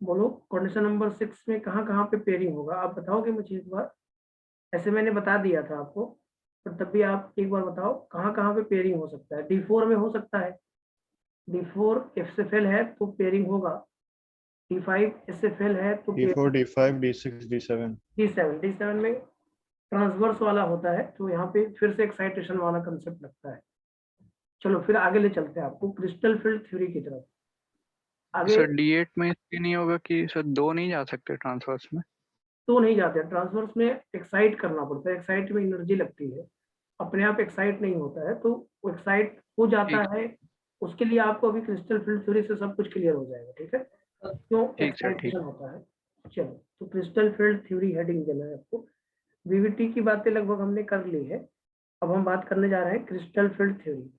बोलो condition number 6 में कहाँ कहाँ पे पेयरिंग होगा, आप बताओगे मुझे एक बार। ऐसे मैंने बता दिया था आपको, पर तब भी आप एक बार बताओ कहाँ कहाँ पे पेयरिंग हो सकता है। D4 में हो सकता है, D4 SFL है तो पेयरिंग होगा, D5 SFL है तो D4 D5 D6 D7 D7 में ट्रांसवर्स वाला होता है, तो यहाँ पे फिर से एक्साइटेशन वाला कंसेप्ट लगता है। चलो फिर आगे ले चलते हैं आपको क्रिस्टल फील्ड थ्योरी की तरफ। आगे सर D8 में इसलिए नहीं होगा कि सर 2 नहीं जा सकते ट्रांसफर्स में। तो नहीं जाते, ट्रांसवर्स में एक्साइट करना पड़ता है, एक्साइट में एनर्जी लगती है, अपने आप एक्साइट नहीं होता है, तो वो एक्साइट हो जाता ठीक है। उसके लिए आपको अभी क्रिस्टल फील्ड थ्योरी से सब कुछ क्लियर हो जाएगा, ठीक है, क्यों ठीक सर, ठीक। एक्साइटेशन होता है। चलो तो क्रिस्टल फील्ड थ्योरी हेडिंग देना है आपको। वीवीटी की बातें लगभग हमने कर ली है, अब हम बात करने जा रहे हैं क्रिस्टल फील्ड थ्योरी।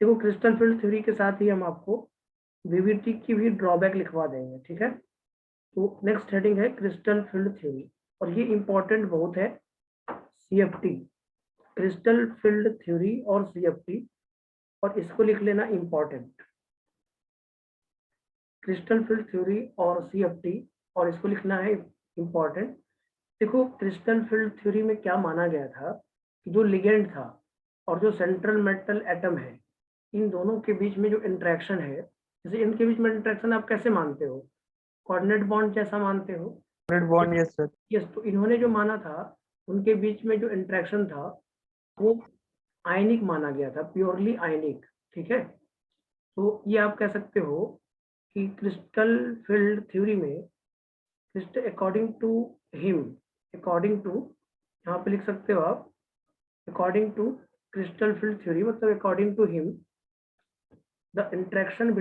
देखो क्रिस्टल फील्ड थ्योरी के साथ ही हम आपको वीवीटी की भी ड्रॉबैक लिखवा देंगे, ठीक है। तो नेक्स्ट हेडिंग है क्रिस्टल फील्ड थ्योरी, और ये इंपॉर्टेंट बहुत है, CFT, क्रिस्टल फील्ड थ्योरी और CFT, और इसको लिख लेना इंपॉर्टेंट, क्रिस्टल फील्ड थ्योरी और CFT, और इसको लिखना है इंपॉर्टेंट। देखो क्रिस्टल फील्ड थ्योरी में क्या माना गया था कि जो लिगेंड था और जो सेंट्रल मेटल एटम है, इन दोनों के बीच में जो इंटरेक्शन है, जैसे इनके बीच में इंटरेक्शन आप कैसे मानते हो, कोऑर्डिनेट बॉन्ड जैसा मानते हो। Bond, yes sir. यस, तो इन्होंने जो माना था उनके बीच में जो इंटरेक्शन था वो आयनिक माना गया था, प्योरली आयनिक, ठीक है। तो ये आप कह सकते हो कि क्रिस्टल फील्ड थ्योरी में according to him, according to, यहाँ पे लिख सकते हो आप according to crystal field theory, मतलब according to him the interaction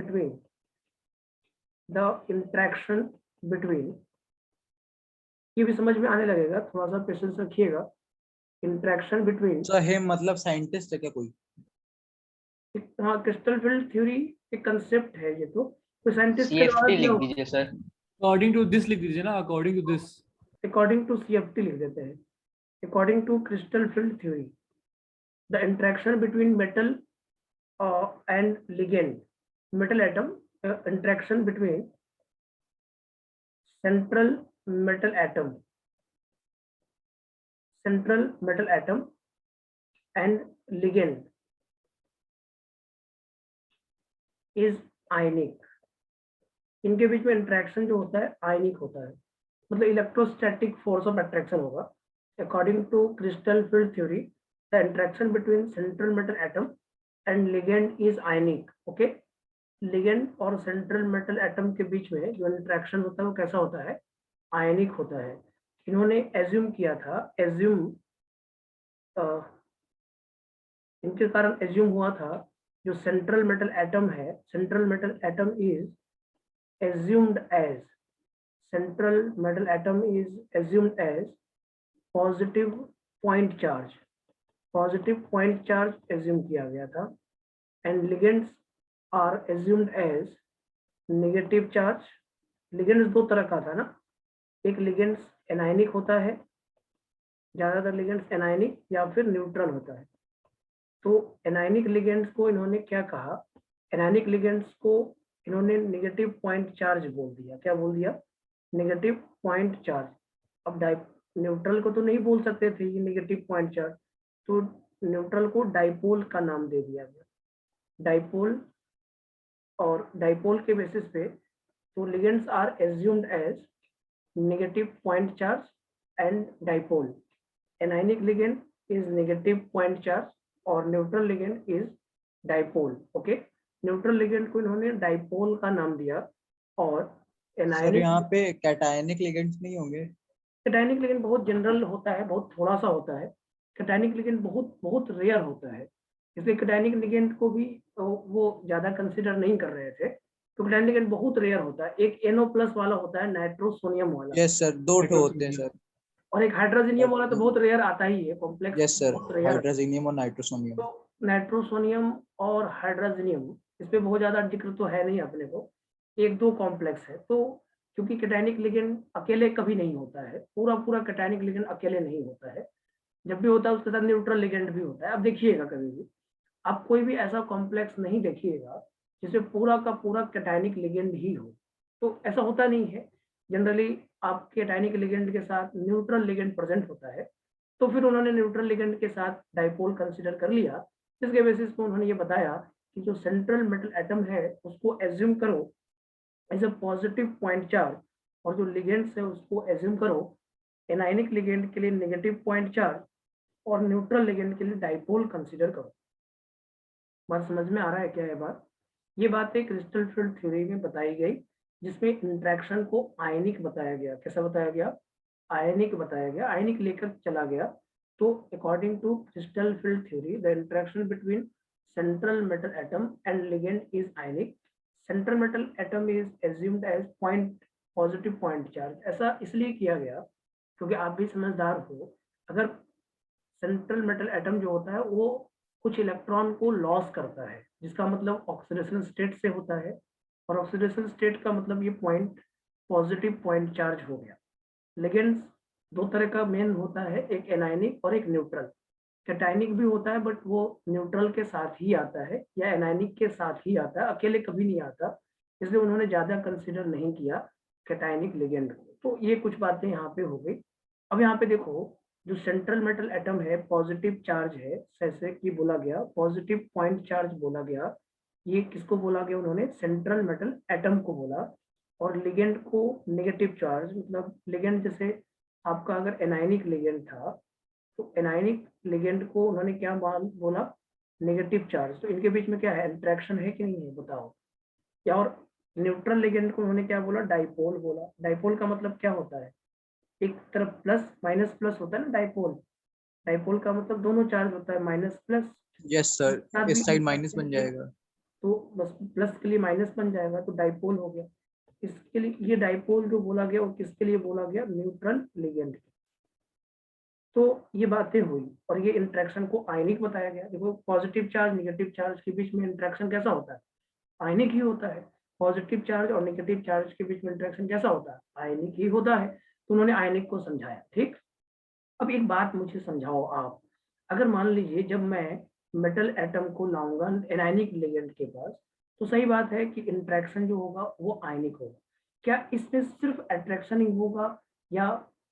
between, ये भी समझ में आने लगेगा, थोड़ा सा पेशेंस रखिएगा। इंटरेक्शन बिटवीन, सर हिम मतलब साइंटिस्ट है क्या कोई? हाँ क्रिस्टल फील्ड थ्योरी एक कंसेप्ट है, ये तो कोई साइंटिस्ट के द्वारा CFT दिया लिख होगा। दीजिए सर। अकॉर्डिंग टू दिस लिख दीजिए ना, according to this. According to CFT लिख देते हैं, according to crystal field theory the interaction between metal and ligand, metal atom, interaction between central metal atom and ligand is ionic। इनके बीच में interaction जो होता है आयनिक होता है, मतलब इलेक्ट्रोस्टैटिक फोर्स ऑफ अट्रैक्शन होगा। According to crystal field theory the interaction between central metal atom and ligand is ionic. Okay, ligand और सेंट्रल मेटल एटम के बीच में जो इंटरेक्शन होता है वो कैसा होता है, आयनिक होता है। इन्होंने एज्यूम किया था, इनके कारण एज्यूम हुआ था जो सेंट्रल मेटल एटम है, central metal atom is assumed as, central metal atom is assumed as positive point charge, positive point charge assume किया गया था, and ligands are assumed as negative charge. Ligands दो तरह का था ना, एक लिगेंड्स एनायनिक होता है, ज्यादातर लिगेंड्स एनायनिक या फिर न्यूट्रल होता है। तो एनायनिक लिगेंड्स को इन्होंने क्या कहा, एनायनिक लिगेंड्स को इन्होंने नेगेटिव पॉइंट चार्ज बोल दिया। क्या बोल दिया, नेगेटिव पॉइंट चार्ज। अब न्यूट्रल को तो नहीं बोल सकते थे ये नेगेटिव पॉइंट चार्ज, तो न्यूट्रल को डाइपोल का नाम दे दिया गया, डाइपोल। और डाइपोल के बेसिस पे तो ligands are assumed as negative point charge and dipole. Anionic ligand is negative point charge और neutral ligand is dipole. Okay, neutral ligand को इन्होंने डाइपोल का नाम दिया, और सर एनायनिक, यहाँ पे कैटायनिक लिगेंड्स नहीं होंगे? कैटायनिक लिगेंड बहुत जनरल होता है, बहुत थोड़ा सा होता है। कैटायनिक लिगेंड बहुत बहुत रेयर होता है, इसलिए कैटायनिक लिगेंड को भी वो ज्यादा कंसिडर नहीं कर रहे थे, तो कैटायनिक लिगेंड बहुत रेयर होता है। एक NO+ वाला होता है, नाइट्रोसोनियम वाला, यस सर, दो ठो होते हैं सर। और एक हाइड्रोजनियम वाला तो बहुत रेयर आता ही है, कॉम्प्लेक्स यस सर, बहुत रेयर। हाइड्रोजनियम और नाइट्रोसोनियम। तो नाइट्रोसोनियम और हाइड्रोजनियम, इस पे बहुत ज्यादा जिक्र तो है नहीं अपने को, एक दो कॉम्प्लेक्स है। तो क्योंकि कैटायनिक लिगेंड अकेले कभी नहीं होता है, पूरा पूरा कैटायनिक लिगेंड अकेले नहीं होता है, जब भी होता है उसके साथ न्यूट्रल लिगेंड भी होता है। अब देखिएगा कभी भी आप कोई भी ऐसा कॉम्प्लेक्स नहीं देखिएगा जिसमें पूरा का पूरा कैटायनिक लिगेंड ही हो, तो ऐसा होता नहीं है, जनरली आपके कैटायनिक लिगेंड के साथ न्यूट्रल लिगेंड प्रेजेंट होता है, तो फिर उन्होंने न्यूट्रल लिगेंड के साथ डाइपोल कंसीडर कर लिया, जिसके बेसिस पे उन्होंने ये बताया कि जो सेंट्रल मेटल एटम है उसको एज्यूम करो as a positive point charge, और जो लिगेंड्स है उसको एज्यूम करो एनायनिक लिगेंड के लिए नेगेटिव पॉइंट चार्ज, और न्यूट्रल लिगेंड के लिए डाइपोल कंसीडर करो। बात समझ में आ रहा है क्या ये बात? ये बात एक क्रिस्टल फील्ड थ्योरी में बताई गई, जिसमें इंटरेक्शन को आयनिक बताया गया। कैसा बताया गया? आयनिक बताया गया, आयनिक लेकर चला गया। तो according to crystal field theory the interaction between central metal atom and ligand is ionic. Central metal atom is assumed as positive point charge. ऐसा इसलिए किया गया क्योंकि आप भी समझदार हो, अगर सेंट्रल मेटल एटम जो होता है वो कुछ इलेक्ट्रॉन को लॉस करता है, जिसका मतलब ऑक्सीडेशन स्टेट से होता है, और ऑक्सीडेशन स्टेट का मतलब ये पॉइंट पॉजिटिव पॉइंट चार्ज हो गया। लिगेंड्स दो तरह का मेन होता है, एक एनायनिक और एक न्यूट्रल। कैटायनिक भी होता है बट वो न्यूट्रल के साथ ही आता है या एनायनिक के साथ ही आता है, अकेले कभी नहीं आता, इसलिए उन्होंने ज्यादा कंसिडर नहीं किया कैटायनिक लिगेंड को। तो ये कुछ बातें यहाँ पे हो गई। अब यहाँ पे देखो, जो सेंट्रल मेटल एटम है पॉजिटिव चार्ज है, जैसे कि बोला गया पॉजिटिव पॉइंट चार्ज बोला गया, ये किसको बोला गया? उन्होंने सेंट्रल मेटल एटम को बोला। और लिगेंड को नेगेटिव चार्ज, मतलब लिगेंड जैसे आपका अगर एनायनिक लिगेंड था तो एनायनिक लिगेंड को उन्होंने क्या बोला? Negative charge. तो इनके बीच में क्या है? इंटरेक्शन है कि नहीं है? बताओ। या और न्यूट्रल लिगेंड को उन्होंने क्या बोला? डाइपोल बोला। डाइपोल का मतलब क्या होता है? एक तरफ प्लस माइनस प्लस होता है ना डाइपोल। डाइपोल का मतलब दोनों चार्ज होता है, माइनस प्लस। यस सर, इस साइड माइनस बन जाएगा तो बस प्लस के लिए माइनस बन जाएगा, तो डाइपोल हो गया। इसके लिए ये डाइपोल जो बोला गया वो किसके लिए बोला गया? Neutral ligand. तो ये बातें हुई और ये इंटरेक्शन को आयनिक बताया गया। देखो पॉजिटिव चार्ज नेगेटिव चार्ज के बीच में इंटरेक्शन कैसा होता है? आयनिक ही होता है। पॉजिटिव चार्ज और नेगेटिव चार्ज के बीच में इंटरेक्शन कैसा होता है? आयनिक ही होता है। तो उन्होंने आयनिक को समझाया। ठीक, अब एक बात मुझे समझाओ आप, अगर मान लीजिए जब मैं मेटल एटम को लाऊंगा एनायनिक लिगेंड के पास, तो सही बात है कि इंटरेक्शन जो होगा वो आयनिक होगा। क्या इसमें सिर्फ अट्रैक्शन ही होगा या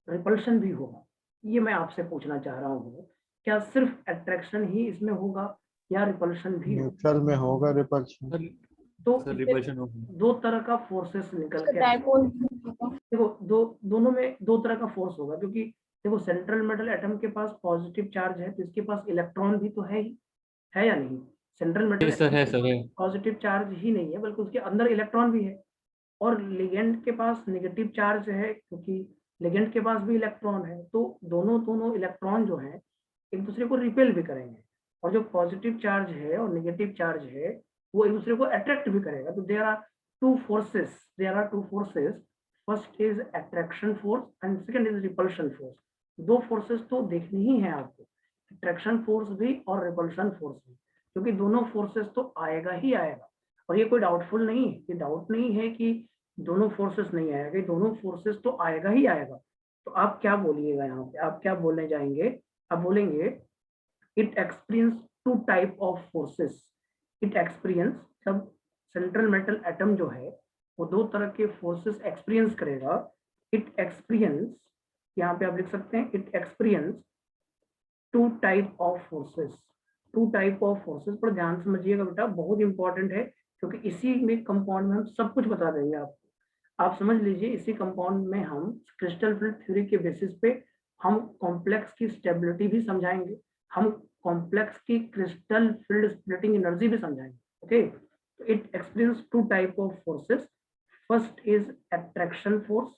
रिपल्शन भी होगा? ये मैं आपसे पूछना चाह रहा हूँ, क्या सिर्फ अट्रैक्शन ही इसमें होगा या रिपल्शन भी होगा? न्यूट्रल में होगा रिपल्शन। सर तो सर इससे रिपल्शन होगा। दो तरह का फोर्सेस निकल के डाइपोल देखो दोनों में दो तरह का फोर्स होगा, क्योंकि देखो सेंट्रल मेटल एटम के पास पॉजिटिव चार्ज है तो इसके पास इलेक्ट्रॉन भी तो है ही, है या नहीं? सेंट्रल मेटल सर है सर है। पॉजिटिव चार्ज ही नहीं है बल्कि उसके अंदर इलेक्ट्रॉन भी है। और लिगेंड के पास नेगेटिव चार्ज है क्योंकि लिगेंड के पास भी इलेक्ट्रॉन है। तो दोनों दोनों इलेक्ट्रॉन जो है एक दूसरे को रिपेल भी करेंगे, और जो पॉजिटिव चार्ज है और नेगेटिव चार्ज है वो एक दूसरे को अट्रैक्ट भी करेगा। तो there are two forces, first is attraction force and second is repulsion force. दो फोर्सेस तो देखनी ही है आपको, अट्रैक्शन फोर्स भी और रिपल्शन फोर्स भी, क्योंकि दोनों फोर्सेस तो आएगा ही आएगा। और ये कोई डाउटफुल नहीं है, ये डाउट नहीं है कि दोनों फोर्सेस नहीं आएगा, दोनों फोर्सेस तो आएगा ही आएगा। तो आप क्या बोलिएगा यहाँ पे? आप क्या बोलने जाएंगे? आप बोलेंगे it experience two type of forces. It experience, सब सेंट्रल मेटल एटम जो है वो दो तरह के फोर्सेस एक्सपीरियंस करेगा। इट एक्सपीरियंस, यहाँ पे आप लिख सकते हैं it experience two type of forces. Two type of forces पर ध्यान समझिएगा बेटा, बहुत इंपॉर्टेंट है, क्योंकि इसी में कंपाउंड में हम सब कुछ बता देंगे आपको। आप समझ लीजिए इसी कंपाउंड में हम क्रिस्टल फील्ड थ्योरी के बेसिस पे हम कॉम्प्लेक्स की स्टेबिलिटी भी समझाएंगे, हम कॉम्प्लेक्स की क्रिस्टल फील्ड स्प्लिटिंग एनर्जी भी समझाएंगे। ओके, तो it experience two type of forces. First is attraction force,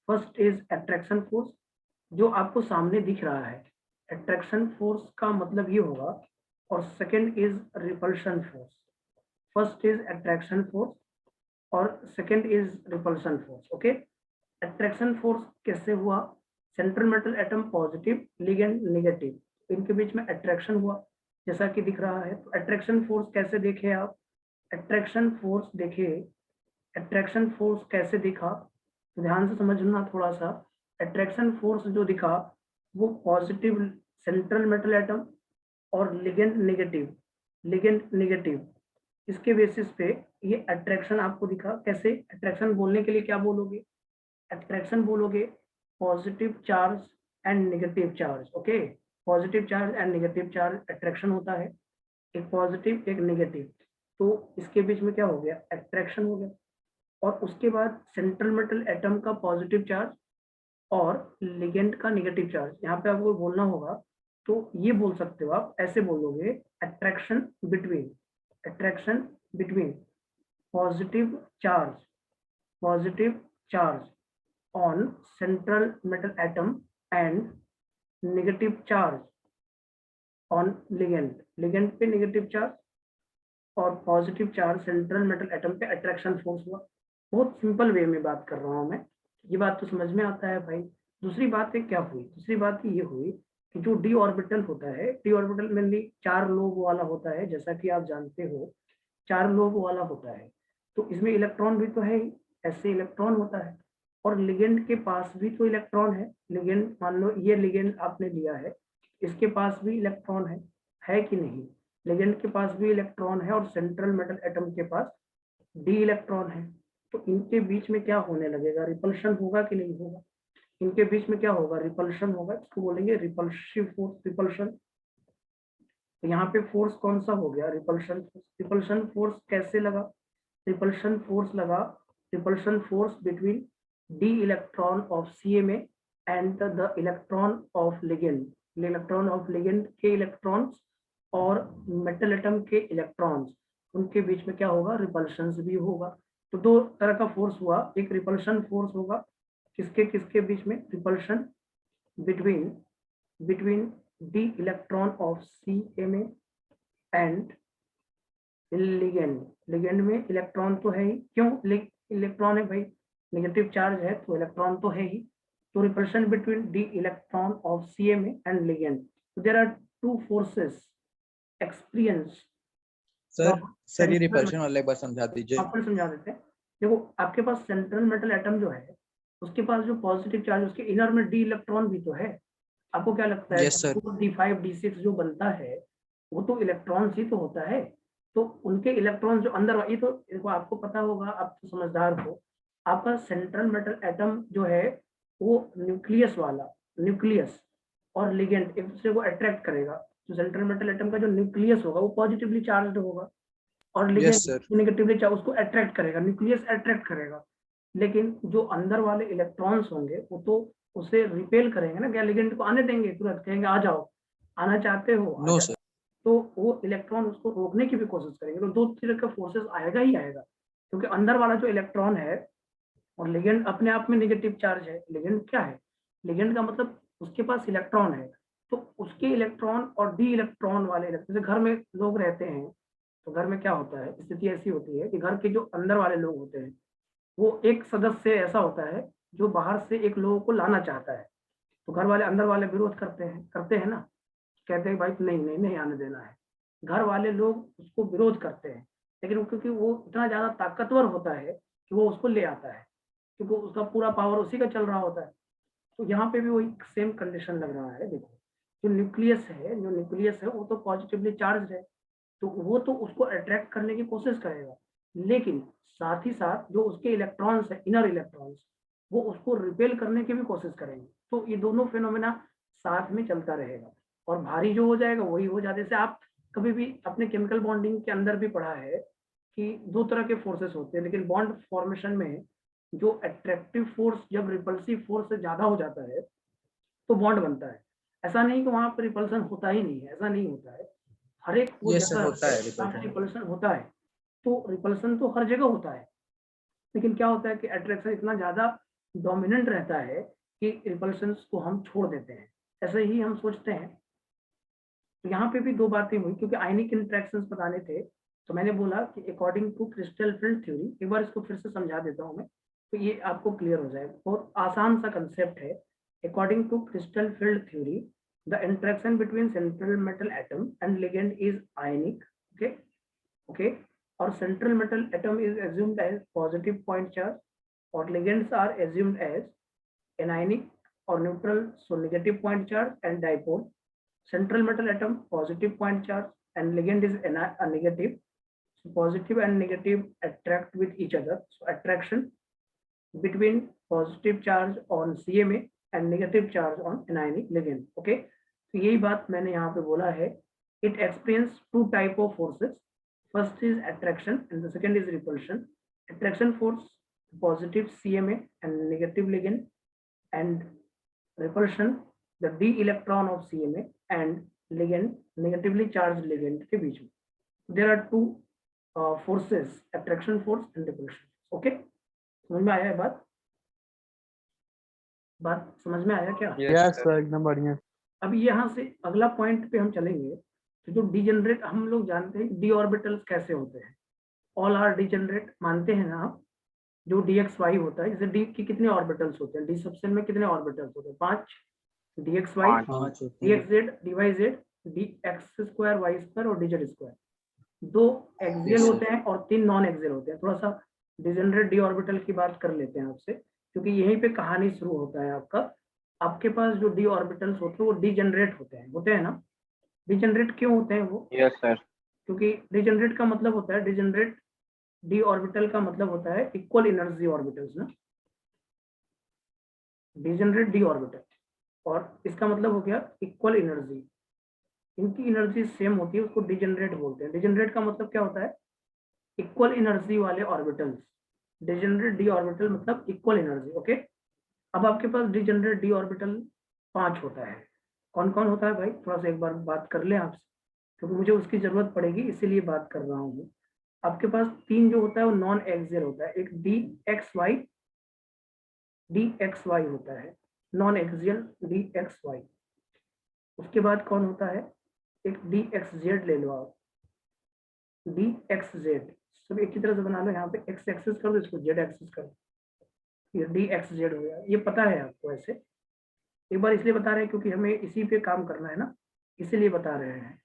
first is attraction force जो आपको सामने दिख रहा है, अट्रैक्शन फोर्स का मतलब ये होगा। और second is repulsion force. First is attraction force और second is repulsion force. Okay, attraction force कैसे हुआ? Central metal atom positive, ligand negative, इनके बीच में अट्रैक्शन हुआ जैसा कि दिख रहा है। तो अट्रैक्शन फोर्स कैसे देखे आप? अट्रैक्शन फोर्स देखिए, अट्रैक्शन फोर्स कैसे दिखा? तो ध्यान से समझना थोड़ा सा। अट्रैक्शन फोर्स जो दिखा वो पॉजिटिव सेंट्रल मेटल एटम और लिगेंड नेगेटिव, लिगेंड नेगेटिव, इसके बेसिस पे ये अट्रैक्शन आपको दिखा। कैसे अट्रैक्शन बोलने के लिए क्या बोलोगे? अट्रैक्शन बोलोगे positive charge and negative charge. Okay, positive charge and negative charge attraction होता है, एक पॉजिटिव एक नेगेटिव। तो इसके बीच में क्या हो गया? अट्रैक्शन हो गया। और उसके बाद सेंट्रल मेटल एटम का पॉजिटिव चार्ज और लिगेंड का नेगेटिव चार्ज, यहाँ पे आपको बोलना होगा। तो ये बोल सकते हो आप, ऐसे बोलोगे attraction between positive charge on central metal atom and negative charge on ligand पे नेगेटिव चार्ज और positive charge central metal atom पे अट्रैक्शन फोर्स हुआ। बहुत सिंपल वे में बात कर रहा हूँ मैं, ये बात तो समझ में आता है भाई। दूसरी बात है क्या हुई? दूसरी बात ये हुई कि जो डी ऑर्बिटल होता है, डी ऑर्बिटल मेनली 4 लोब वाला होता है, जैसा कि आप जानते हो 4 लोब वाला होता है। तो इसमें इलेक्ट्रॉन भी तो है ही, ऐसे इलेक्ट्रॉन होता है। और लिगेंड के पास भी तो इलेक्ट्रॉन है। लिगेंड मान लो ये लिगेंड आपने लिया है, इसके पास भी इलेक्ट्रॉन है कि नहीं? लिगेंड के पास भी इलेक्ट्रॉन है और सेंट्रल मेटल एटम के पास डी इलेक्ट्रॉन है। तो इनके बीच में क्या होने लगेगा? रिपल्शन होगा कि नहीं होगा? इनके बीच में क्या होगा? रिपल्शन होगा। इसको बोलेंगे रिपल्सिव फोर्स, रिपल्शन। तो यहाँ पे फोर्स कौन सा हो गया? Repulsion force. रिपल्शन फोर्स कैसे लगा? रिपल्शन फोर्स लगा, repulsion force between D electron of CMa and the electron of ligand. Electron of ligand के इलेक्ट्रॉन्स और मेटल एटम के इलेक्ट्रॉन्स, उनके बीच में क्या होगा? रिपल्शन भी होगा। तो 2 तरह का फोर्स हुआ। एक रिपल्शन फोर्स होगा, किसके बीच में? Repulsion between D electron of CMa and ligand में इलेक्ट्रॉन तो है ही। क्यों इलेक्ट्रॉन है भाई? नेगेटिव चार्ज है तो इलेक्ट्रॉन तो है ही। तो repulsion between D electron of CMa and ligand. There are 2 forces experience. Sir ये रिपल्शन वाला एक बार समझा दीजिए। आपको समझा देते हैं। देखो, आपके पास सेंट्रल मेटल एटम जो है, उसके पास जो पॉजिटिव चार्ज, उसके इनर में डी इलेक्ट्रॉन भी तो है। आपको क्या लगता है? Yes, sir. D5 D6 जो बनता है वो तो इलेक्ट्रॉन ही तो होता है। तो उनके इलेक्ट्रॉन जो अंदर, ये तो देखो आपको पता होगा, आप तो समझदार हो। आपका सेंट्रल मेटल एटम जो है वो न्यूक्लियस और लिगेंड एक दूसरे को अट्रैक्ट करेगा। तो सेंट्रल मेटल एटम का जो न्यूक्लियस होगा वो पॉजिटिवली चार्ज्ड होगा और Yes, sir. Ligand negatively charge, उसको अट्रैक्ट करेगा, न्यूक्लियस अट्रैक्ट करेगा। लेकिन जो अंदर वाले इलेक्ट्रॉन्स होंगे वो तो उसे रिपेल करेंगे ना, क्या लिगेंड को आने देंगे? तुरंत कहेंगे आ जाओ, आना चाहते हो आ नो जाओ। सर। तो वो इलेक्ट्रॉन उसको रोकने की भी कोशिश करेंगे। तो 2 तरह का फोर्सेस आएगा ही आएगा, क्योंकि अंदर वाला जो इलेक्ट्रॉन है, और लिगेंड अपने आप में नेगेटिव चार्ज है। लिगेंड क्या है? लिगेंड का मतलब उसके पास इलेक्ट्रॉन है। तो उसके इलेक्ट्रॉन और डी इलेक्ट्रॉन वाले जैसे घर में लोग रहते हैं, तो घर में क्या होता है? स्थिति ऐसी होती है कि घर के जो अंदर वाले लोग होते हैं, वो एक सदस्य ऐसा होता है जो बाहर से एक लोगों को लाना चाहता है। तो घर वाले अंदर वाले विरोध करते हैं ना, कहते हैं भाई नहीं आने देना है। घर वाले लोग उसको विरोध करते हैं, लेकिन क्योंकि वो इतना ज्यादा ताकतवर होता है कि वो उसको ले आता है, क्योंकि उसका पूरा पावर उसी का चल रहा होता है। तो यहाँ पे भी वही सेम कंडीशन लग रहा है। देखो, जो न्यूक्लियस है वो तो पॉजिटिवली चार्ज है, तो वो तो उसको अट्रैक्ट करने की कोशिश करेगा। लेकिन साथ ही साथ जो उसके इलेक्ट्रॉन्स है, इनर इलेक्ट्रॉन्स, वो उसको रिपेल करने की भी कोशिश करेंगे। तो ये दोनों फिनोमेना साथ में चलता रहेगा, और भारी जो हो जाएगा वही हो जाता है। जैसे आप कभी भी अपने केमिकल बॉन्डिंग के अंदर भी पढ़ा है कि 2 तरह के फोर्सेस होते हैं, लेकिन बॉन्ड फॉर्मेशन में जो अट्रैक्टिव फोर्स जब रिपल्सिव फोर्स से ज्यादा हो जाता है तो बॉन्ड बनता है। ऐसा नहीं कि वहां पर रिपल्सन होता ही नहीं है, ऐसा नहीं होता है। हर एक वो Yes, sir, जगह होता है रिपल्सन रिपल्शन। होता है। तो रिपल्सन तो हर जगह होता है, लेकिन क्या होता है कि अट्रैक्शन इतना ज्यादा डोमिनेंट रहता है कि रिपल्शन को हम छोड़ देते हैं, ऐसे ही हम सोचते हैं। तो यहाँ पे भी 2 बातें हुई, क्योंकि आयनिक इंटरेक्शंस बताने थे। तो मैंने बोला कि according to crystal field theory, एक बार इसको फिर से समझा देता हूँ मैं, तो ये आपको क्लियर हो जाएगा। बहुत आसान सा कंसेप्ट है। According to crystal field theory, the interaction between central metal atom and ligand is ionic. Okay, और central metal atom is assumed as positive point charge, or ligands are assumed as anionic or neutral, so negative point charge and dipole. Central metal atom positive point charge and ligand is a negative, So positive and negative attract with each other. So attraction between positive charge on CMA and negative charge on anionic ligand. Okay, तो यही बात मैंने यहाँ पे बोला है. It explains two type of forces. First is attraction and the second is repulsion. Attraction force, positive CMA and negative ligand, and repulsion, the d electron of CMA and ligand, negatively charged ligand के बीच में. There are two forces, attraction force and repulsion. Okay, समझ में आया है बात समझ में आया क्या? Yes, sir. एकदम बढ़िया. अब यहाँ से अगला पॉइंट पे हम चलेंगे. तो जो डिजेनरेट, हम लोग जानते हैं डी ऑर्बिटल्स कैसे होते हैं. ऑल आर डिजेनरेट मानते हैं ना आप. जो dxy होता है, जैसे d की कितने ऑर्बिटल्स होते हैं, d सबसेल में कितने ऑर्बिटल्स होते हैं? 5. dxy, पांच होते हैं। dxz, dyz, dx square y square और dz स्क्वायर. 2 एक्सियल Yes, होते हैं और 3 नॉन एक्सियल होते हैं. थोड़ा सा डिजेनरेट डी ऑर्बिटल की बात कर लेते हैं आपसे, क्योंकि यहीं पे कहानी शुरू होता है आपका. आपके पास जो डी ऑर्बिटल्स होते हैं वो डिजेनरेट होते हैं ना. डिजेनरेट क्यों होते हैं वो? Yes, sir. क्योंकि डिजेनरेट का मतलब होता है, डिजेनरेट डी ऑर्बिटल का मतलब होता है इक्वल एनर्जी ऑर्बिटल्स ना. डिजेनरेट डी ऑर्बिटल, और इसका मतलब हो गया इक्वल एनर्जी. इनकी एनर्जी सेम होती है, उसको डिजेनरेट बोलते हैं. डिजेनरेट का मतलब क्या होता है? इक्वल एनर्जी वाले ऑर्बिटल्स. डिजेनरेट डी ऑर्बिटल मतलब इक्वल एनर्जी. ओके, अब आपके पास डिजेनरेट डी ऑर्बिटल 5 होता है. कौन कौन होता है भाई? थोड़ा सा एक बार बात कर ले आपसे, क्योंकि मुझे उसकी जरूरत पड़ेगी, इसीलिए बात कर रहा हूँ. आपके पास 3 जो होता है वो नॉन एक्सियल होता है. एक dxy होता है, नॉन एक्सियल dxy. उसके बाद कौन होता है? एक dxz ले लो आप, dxz. सब एक ही तरह से बना लो. यहाँ पे x एक्सिस कर दो, इसको z एक्सिस कर दो. ये dxz हो गया. ये पता है आपको? ऐसे एक बार इसलिए बता रहे हैं क्योंकि हमें इसी पे काम करना है ना, इसीलिए बता रहे हैं.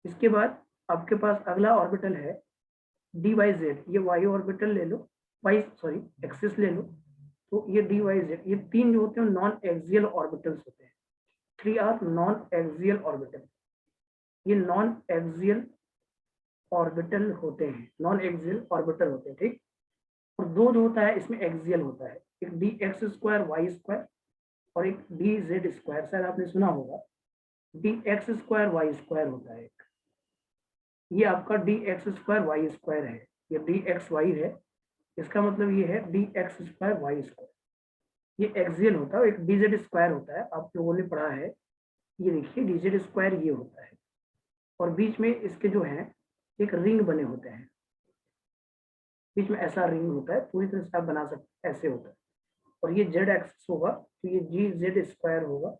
इसके बाद आपके पास अगला ऑर्बिटल है dyz. ये y ऑर्बिटल ले लो, एक्सिस ले लो. तो ये dyz, ये 3 जो होते हैं नॉन एक्सियल ऑर्बिटल्स होते हैं. 3 आर नॉन एक्सियल ऑर्बिटल. ये नॉन एक्सियल ऑर्बिटल होते हैं, नॉन एक्सियल ऑर्बिटल होते हैं. ठीक. और 2 जो होता है इसमें एक्सियल होता है. एक dx स्क्वायर y स्क्वायर और एक dz स्क्वायर. शायद आपने सुना होगा, dx स्क्वायर y स्क्वायर होता है एक. ये आपका dx स्क्वायर y स्क्वायर है. ये dxy है, इसका मतलब ये है dx स्क्वायर y स्क्वायर. ये एक्सियल होता है. एक dz स्क्वायर होता है, आप लोगों ने पढ़ा है. ये देखिए dz स्क्वायर ये होता है, और बीच में इसके जो है एक रिंग बने होते हैं. बीच में ऐसा रिंग होता है, पूरी तरह से आप बना सकते, ऐसे होता है. और ये z एक्सिस होगा तो ये gz स्क्वायर होगा.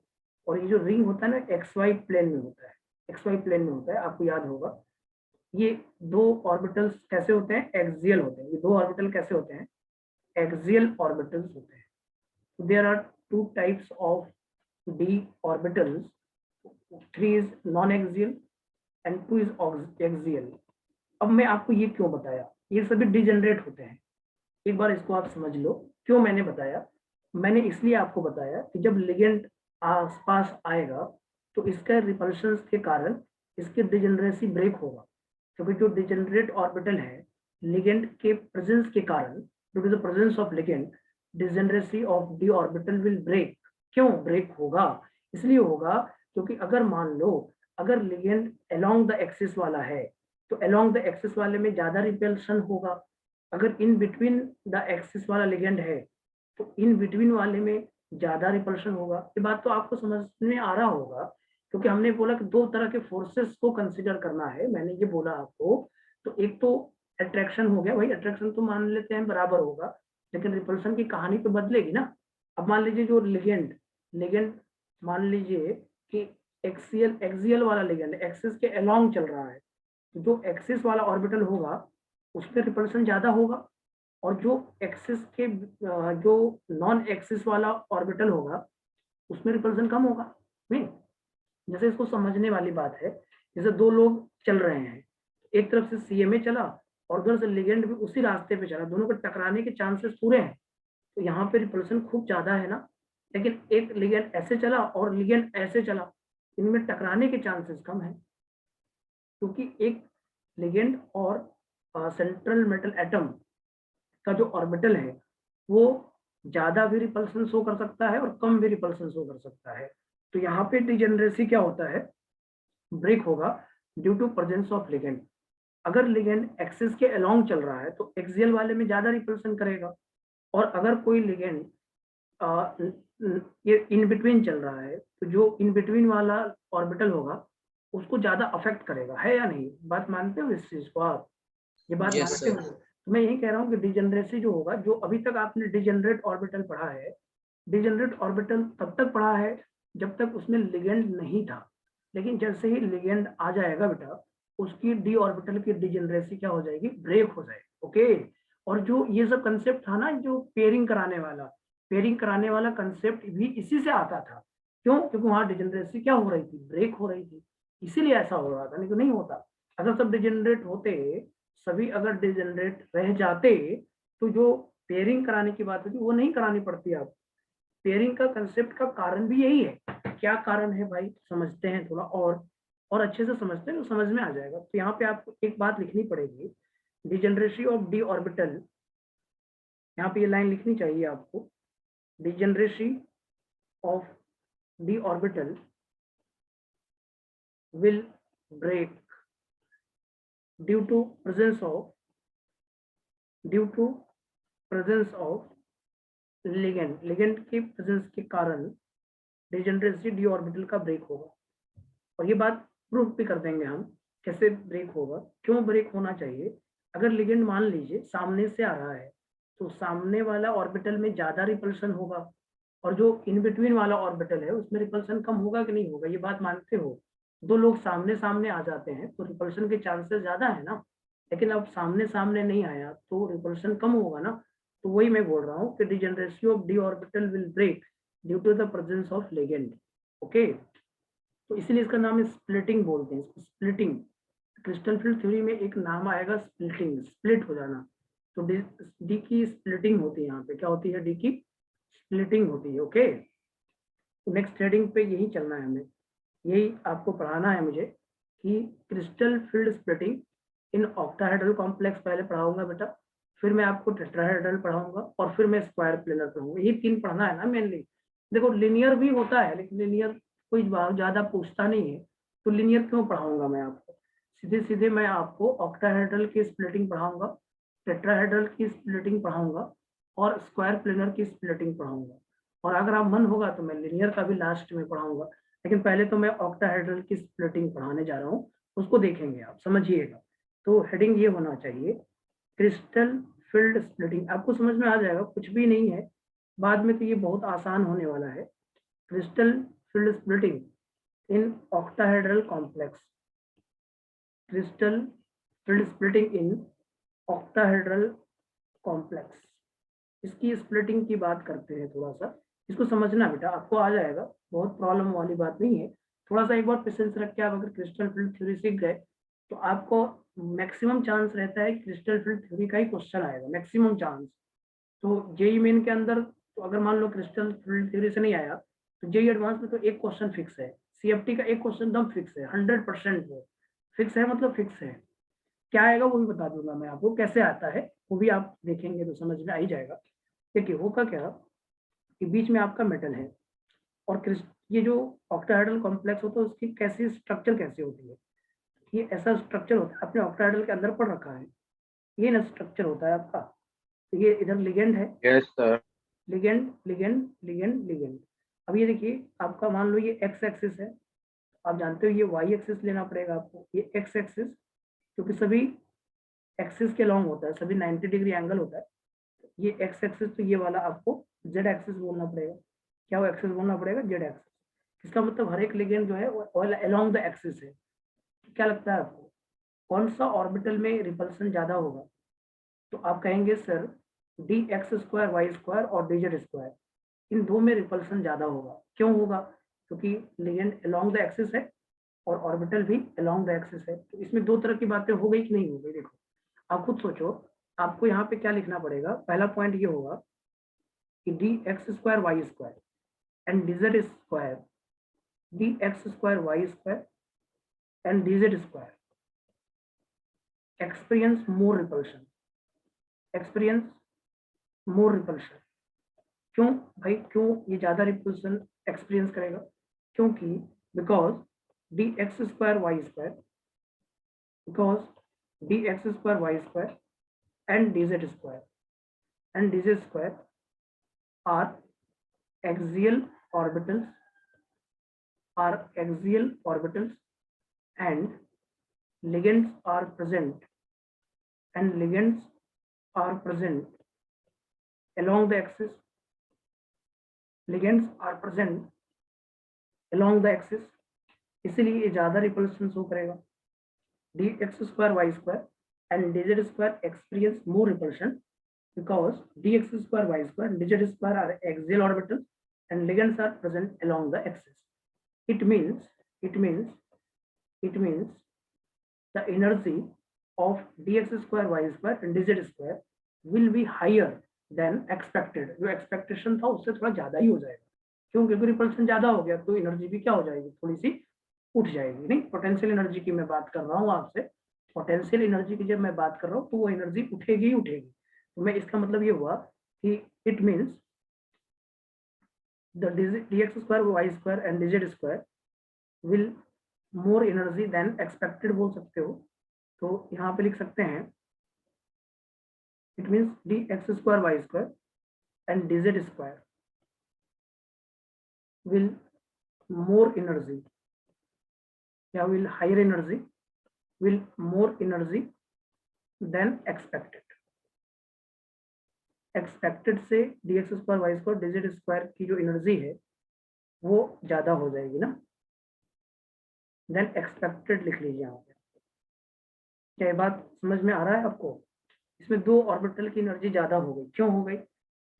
और ये जो रिंग होता है ना xy प्लेन में होता है, xy प्लेन में होता है. आपको याद होगा ये 2 ऑर्बिटल्स कैसे होते हैं? एक्सियल होते हैं. ये 2 ऑर्बिटल कैसे होते हैं? एक्सियल ऑर्बिटल्स होते हैं. There are 2 types of d orbitals. 3 is non axial and 2 is axial. अब मैं आपको ये क्यों बताया? ये सभी डिजेनरेट होते हैं. एक बार इसको आप समझ लो क्यों मैंने बताया. मैंने इसलिए आपको बताया कि जब लिगेंड आसपास आएगा तो इसका रिपल्शन के कारण इसकी डिजेनरेसी ब्रेक होगा. क्योंकि जो डिजेनरेट ऑर्बिटल है, लिगेंड के प्रेजेंस के कारण, due to the presence of ligand, degeneracy of D orbital will break. क्यों ब्रेक होगा? इसलिए होगा क्योंकि अगर मान लो अगर लिगेंड अलोंग द एक्सिस वाला है तो अलोंग द एक्सिस वाले में ज्यादा रिपल्शन होगा. अगर इन बिटवीन द एक्सिस वाला लिगेंड है तो इन बिटवीन वाले में ज्यादा रिपल्शन होगा. ये बात तो आपको समझ में आ रहा होगा, क्योंकि हमने बोला कि 2 तरह के फोर्सेस को कंसीडर करना है. मैंने ये बोला आपको. तो एक तो अट्रैक्शन हो गया भाई. अट्रैक्शन तो मान लेते हैं बराबर होगा, लेकिन रिपल्शन की कहानी तो बदलेगी ना. अब मान लीजिए जो लिगेंड मान लीजिए कि एक्सियल वाला लिगेंड एक्सिस के अलोंग चल रहा है, तो जो एक्सिस वाला ऑर्बिटल होगा उसमें रिपल्शन ज्यादा होगा, और जो एक्सिस के जो नॉन एक्सिस वाला ऑर्बिटल होगा उसमें रिपल्शन कम होगा. नहीं, जैसे इसको समझने वाली बात है. जैसे 2 लोग चल रहे हैं, एक तरफ से CMA चला और उधर से लिगेंड भी उसी रास्ते पे चला. दोनों को टकराने के चांसेस पूरे हैं. तो यहाँ पे रिपल्शन खूब ज्यादा है ना. लेकिन एक लिगेंड ऐसे चला और लिगेंड ऐसे चला, इनमें टकराने के चांसेस कम है, क्योंकि एक लिगेंड और सेंट्रल मेटल एटम का जो ऑर्बिटल है वो ज्यादा भी रिपल्सन शो कर सकता है और कम भी रिपल्सन शो कर सकता है। तो यहाँ पे डिजेनरेसी क्या होता है, ब्रेक होगा due to presence of ligand. अगर लिगेंड एक्सिस के अलोंग चल रहा है तो एक्सियल वाले में ज्यादा रिपल्सन करेगा, और अगर कोई लिगेंड ये इन बिटवीन चल रहा है तो जो इन बिटवीन वाला ऑर्बिटल होगा उसको ज्यादा अफेक्ट करेगा, है या नहीं? बात मानते हो इस चीज को आप? ये बात Yes, मानते sir. हो? तो मैं यही कह रहा हूँ कि डिजेनरेसी जो होगा, जो अभी तक आपने डिजेनरेट ऑर्बिटल पढ़ा है, डिजेनरेट ऑर्बिटल तब तक पढ़ा है जब तक उसमें लिगेंड नहीं था, लेकिन जैसे ही लिगेंड आ जाएगा बेटा, उसकी डी ऑर्बिटल की डिजेनरेसी क्या हो जाएगी, ब्रेक हो जाएगी। ओके, और जो ये सब कंसेप्ट था ना, जो पेयरिंग कराने वाला कंसेप्ट भी इसी से आता था। क्यों? क्योंकि वहां डिजेनरेसी क्या हो रही थी, ब्रेक हो रही थी, इसीलिए ऐसा हो रहा था, नहीं तो नहीं होता। अगर सब डिजेनरेट होते, सभी अगर डिजेनरेट रह जाते, तो जो पेयरिंग कराने की बात होती वो नहीं करानी पड़ती। आप पेयरिंग का कंसेप्ट का कारण भी यही है। क्या कारण है भाई, समझते हैं थोड़ा और अच्छे से समझते हैं तो समझ में आ जाएगा। तो यहाँ पे आपको एक बात लिखनी पड़ेगी, डिजेनरेसी ऑफ डी ऑर्बिटल, यहाँ पे ये लाइन लिखनी चाहिए आपको, degeneracy of D orbital will break due to presence of ligand की प्रेजेंस के कारण डिजेनरेसी डी ऑर्बिटल का ब्रेक होगा। और ये बात प्रूफ भी कर देंगे हम कैसे ब्रेक होगा, क्यों ब्रेक होना चाहिए। अगर लिगेंड मान लीजिए सामने से आ रहा है तो सामने वाला ऑर्बिटल में ज्यादा रिपल्सन होगा, और जो इन बिटवीन वाला ऑर्बिटल है उसमें रिपल्सन कम होगा कि नहीं होगा, ये बात मानते हो? दो लोग सामने सामने आ जाते हैं तो रिपल्सन के चांसेस ज्यादा है ना, लेकिन अब सामने सामने नहीं आया तो रिपल्सन कम होगा ना। तो वही मैं बोल रहा हूँ कि degeneracy of D orbital will break due to the presence of ligand. Okay, तो इसीलिए इसका नाम स्प्लिटिंग बोलते हैं, स्प्लिटिंग। क्रिस्टल फील्ड थ्योरी में एक नाम आएगा स्प्लिटिंग, स्प्लिट हो जाना। तो डी की स्प्लिटिंग होती है, यहाँ पे क्या होती है, डी की स्प्लिटिंग होती है। ओके, तो नेक्स्ट हेडिंग पे यही चलना है हमें, यही आपको पढ़ाना है मुझे कि crystal field splitting in octahedral complex पहले पढ़ाऊंगा बेटा, फिर मैं आपको टेट्राहेड्रल पढ़ाऊंगा, और फिर मैं स्क्वायर प्लेनर पढ़ाऊंगा। यही तीन पढ़ना है ना मेनली। देखो लिनियर भी होता है, लेकिन लिनियर कोई ज्यादा पूछता नहीं है, तो लिनियर क्यों पढ़ाऊंगा मैं आपको? सीधे सीधे मैं आपको ऑक्टाहेड्रल की स्प्लिटिंग पढ़ाऊंगा, टेट्राहेड्रल की स्प्लिटिंग पढ़ाऊंगा, और स्क्वायर प्लेनर की स्प्लिटिंग पढ़ाऊंगा। और अगर आप मन होगा तो मैं लिनियर का भी लास्ट में पढ़ाऊंगा, लेकिन पहले तो मैं ऑक्टाहेड्रल की स्प्लिटिंग पढ़ाने जा रहा हूँ, उसको देखेंगे आप, समझिएगा। तो हेडिंग ये होना चाहिए, क्रिस्टल फील्ड स्प्लिटिंग। आपको समझ में आ जाएगा, कुछ भी नहीं है, बाद में तो ये बहुत आसान होने वाला है। Crystal field splitting in octahedral complex, crystal field splitting in octahedral complex, इसकी स्प्लिटिंग की बात करते हैं। थोड़ा सा इसको समझना बेटा, आपको आ जाएगा, बहुत प्रॉब्लम वाली बात नहीं है। थोड़ा सा एक बार पेशेंस रख के आप अगर क्रिस्टल फील्ड थ्योरी सीख गए तो आपको मैक्सिमम चांस रहता है क्रिस्टल फील्ड थ्योरी का ही क्वेश्चन आएगा, मैक्सिमम चांस। तो जेई मेन के अंदर तो अगर मान लो क्रिस्टल फील्ड थ्योरी से नहीं आया तो जेई एडवांस में तो एक क्वेश्चन फिक्स है, सीएफटी का एक क्वेश्चन एकदम फिक्स है, 100% वो फिक्स है, मतलब फिक्स है। क्या आएगा वो भी बता दूंगा मैं आपको, कैसे आता है वो भी आप देखेंगे तो समझ में आ ही जाएगा। देखिए होगा क्या कि बीच में आपका मेटल है, और ये जो ऑक्टाहेड्रल कॉम्प्लेक्स होता है उसकी कैसी स्ट्रक्चर कैसी होती है, ये ऐसा स्ट्रक्चर होता है, अपने ऑक्टाहेड्रल के अंदर पढ़ रखा है, ये ना स्ट्रक्चर होता है आपका। तो ये इधर लिगेंड है, yes sir. Ligand ligand ligand ligand. अब ये देखिए आपका मान लो ये एक्स एक्सिस है, आप जानते हो ये वाई एक्सिस लेना पड़ेगा आपको, ये एक्स एक्सिस, क्योंकि सभी एक्सिस के लॉन्ग होता है, सभी 90 डिग्री एंगल होता है। ये एक्स एक्सिस, तो ये वाला आपको जेड एक्सिस बोलना पड़ेगा। क्या वो एक्सिस बोलना पड़ेगा, जेड एक्सिस। इसका मतलब हर एक लिगेंड जो है वो अलोंग द एक्सिस है। क्या लगता है आपको कौन सा ऑर्बिटल में रिपल्सन ज्यादा होगा? तो आप कहेंगे sir D X square Y square और डी जेड स्क्वायर, इन दो में रिपल्सन ज्यादा होगा। क्यों होगा? क्योंकि लिगेंड अलोंग द एक्सिस है और ऑर्बिटल भी अलोंग द एक्सिस है। तो इसमें दो तरह की बातें हो गई कि नहीं हो गई? देखो आप खुद सोचो, आपको यहाँ पे क्या लिखना पड़ेगा। पहला पॉइंट ये होगा कि D X square Y square and D Z square, D X square Y square and D Z square, experience more repulsion, experience more repulsion. क्यों भाई, क्यों ये ज्यादा रिपल्सन एक्सपीरियंस करेगा? क्योंकि because dx square y square, because dx square y square and dz square are axial orbitals, and ligands are present along the axis. Ligands are present along the axis, इसलिए ये ज्यादा repulsion show करेगा. dx square y square and dz square experience more repulsion because dx square y square and dz square are axial orbitals and ligands are present along the axis. It means the energy of dx square y square and dz square will be higher than expected. जो expectation था उससे थोड़ा ज्यादा ही हो जाएगा. क्यों? क्योंकि repulsion ज्यादा हो गया तो एनर्जी भी क्या हो जाएगी, थोड़ी सी उठ जाएगी. नहीं, पोटेंशियल एनर्जी की मैं बात कर रहा हूँ आपसे. पोटेंशियल एनर्जी की जब मैं बात कर रहा हूँ तो वो एनर्जी उठेगी. तो मैं इसका मतलब ये हुआ कि it means the dx square y square and dz square will more energy than expected बोल सकते हो. तो यहाँ पे लिख सकते हैं it means dx square y square and dz square will more energy, या will higher energy, will more energy than expected. Expected से dx square y square dz square की जो एनर्जी है वो ज्यादा हो जाएगी ना. देन एक्सपेक्टेड लिख लीजिए यहाँ पे. क्या ये बात समझ में आ रहा है आपको? इसमें दो ऑर्बिटल की एनर्जी ज्यादा हो गई. क्यों हो गई?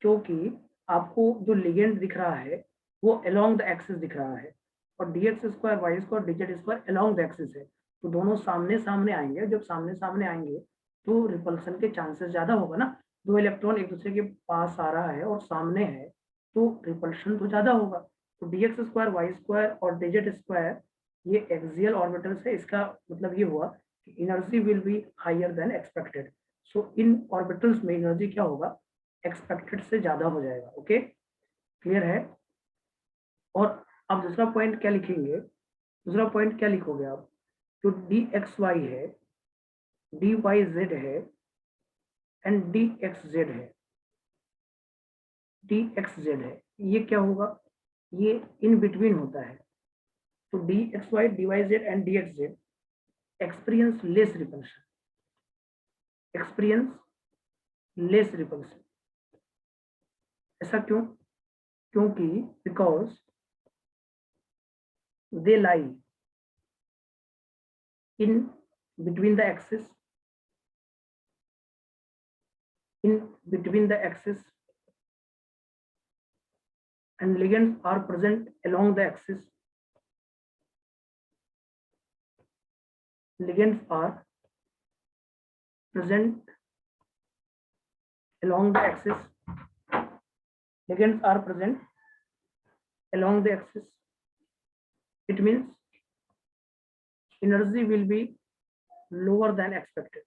क्योंकि आपको जो लिगेंड दिख रहा है वो अलोंग द एक्सिस दिख रहा है और dx square y square dz square along the axis है. तो दोनों सामने सामने आएंगे. जब सामने सामने आएंगे तो रिपल्सन के चांसेस ज्यादा होगा ना. दो इलेक्ट्रॉन एक दूसरे के पास आ रहा है और सामने है तो रिपल्शन तो ज्यादा होगा. तो dx स्क्वायर y स्क्वायर और dz स्क्वायर ये एक्सियल ऑर्बिटल्स है. इसका मतलब ये हुआ कि energy will be higher than expected. So इन ऑर्बिटल्स में एनर्जी क्या होगा, एक्सपेक्टेड से ज्यादा हो जाएगा. ओके, क्लियर है? और अब दूसरा पॉइंट क्या लिखेंगे? दूसरा पॉइंट क्या लिखोगे आप? जो dxy है, dyz है एंड dxz है. dxz है, ये क्या होगा? ये इन बिटवीन होता है. तो dxy, dyz and dxz experience less repulsion. ऐसा क्यों? क्योंकि because they lie in between the axis, and ligands are present along the axis. Ligands are present along the axis. It means energy will be lower than expected.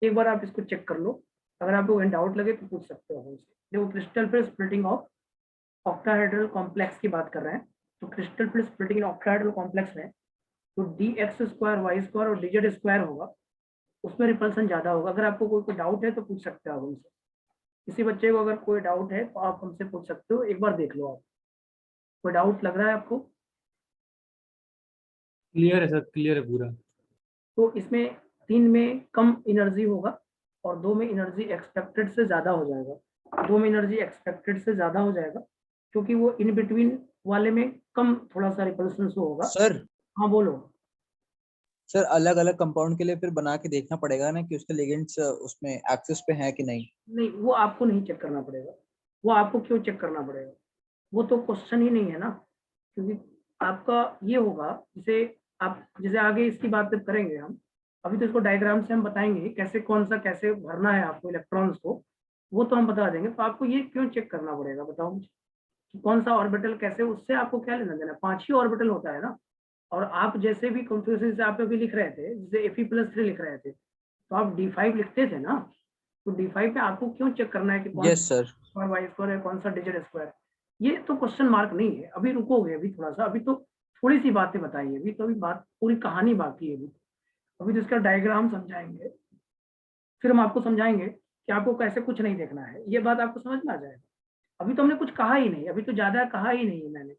एक बार आप इसको check कर लो. अगर आपको doubt लगे तो पूछ सकते हो हमसे. देखो, क्रिस्टल फिर स्प्लिटिंग ऑफ ऑक्टाहेड्रल कॉम्प्लेक्स की बात कर रहे हैं. तो क्रिस्टल फिर स्प्लिटिंग ऑक्टाहेड्रल कॉम्प्लेक्स में तो dx स्क्वायर y स्क्वायर और dz स्क्वायर होगा, उसमें रिपल्सन ज्यादा होगा. अगर आपको कोई डाउट है तो पूछ सकते हो आप हमसे. किसी बच्चे को अगर कोई डाउट है तो आप हमसे पूछ सकते हो. एक बार देख लो आप. कोई डाउट लग रहा है आपको? क्लियर है सर, क्लियर है पूरा. तो इसमें 3 में कम एनर्जी होगा और 2 में एनर्जी एक्सपेक्टेड से ज्यादा हो जाएगा. क्योंकि वो इन बिटवीन वाले में कम थोड़ा सा रिपल्सन होगा. सर. हाँ बोलो. सर, अलग अलग कंपाउंड के लिए फिर बना के देखना पड़ेगा ना कि उसके लिगेंड्स उसमें एक्सिस पे है कि नहीं. नहीं, वो आपको नहीं चेक करना पड़ेगा. वो आपको क्यों चेक करना पड़ेगा? वो तो क्वेश्चन ही नहीं है ना. क्योंकि आपका ये होगा जैसे आगे इसकी बात जब करेंगे हम, अभी तो इसको डायग्राम से हम बताएंगे कैसे कौन सा कैसे भरना है आपको इलेक्ट्रॉन्स को. वो तो हम बता देंगे। तो आपको ये क्यों चेक करना पड़ेगा बताओ मुझे कि कौन सा ऑर्बिटल कैसे, उससे आपको क्या लेना देना। 5 ही ऑर्बिटल होता है ना। और आप जैसे भी कंफ्यूजन से आप अभी लिख रहे थे, जैसे Fe+3 लिख रहे थे, तो आप D5 लिखते थे ना। तो D5 पे आपको क्यों चेक करना है कि कौन yes sir. Square Y square है, कौन सा डिजिट स्क्वायर। ये तो क्वेश्चन मार्क नहीं है। अभी रुकोगे, अभी थोड़ा सा, अभी तो थोड़ी सी बातें बताइए, अभी तो अभी बात पूरी कहानी बाकी है। अभी तो इसका डायग्राम समझाएंगे, फिर हम आपको समझाएंगे कि आपको कैसे कुछ नहीं देखना है, ये बात आपको समझ में आ जाएगा। अभी तो हमने कुछ कहा ही नहीं, अभी तो ज्यादा कहा ही नहीं है मैंने।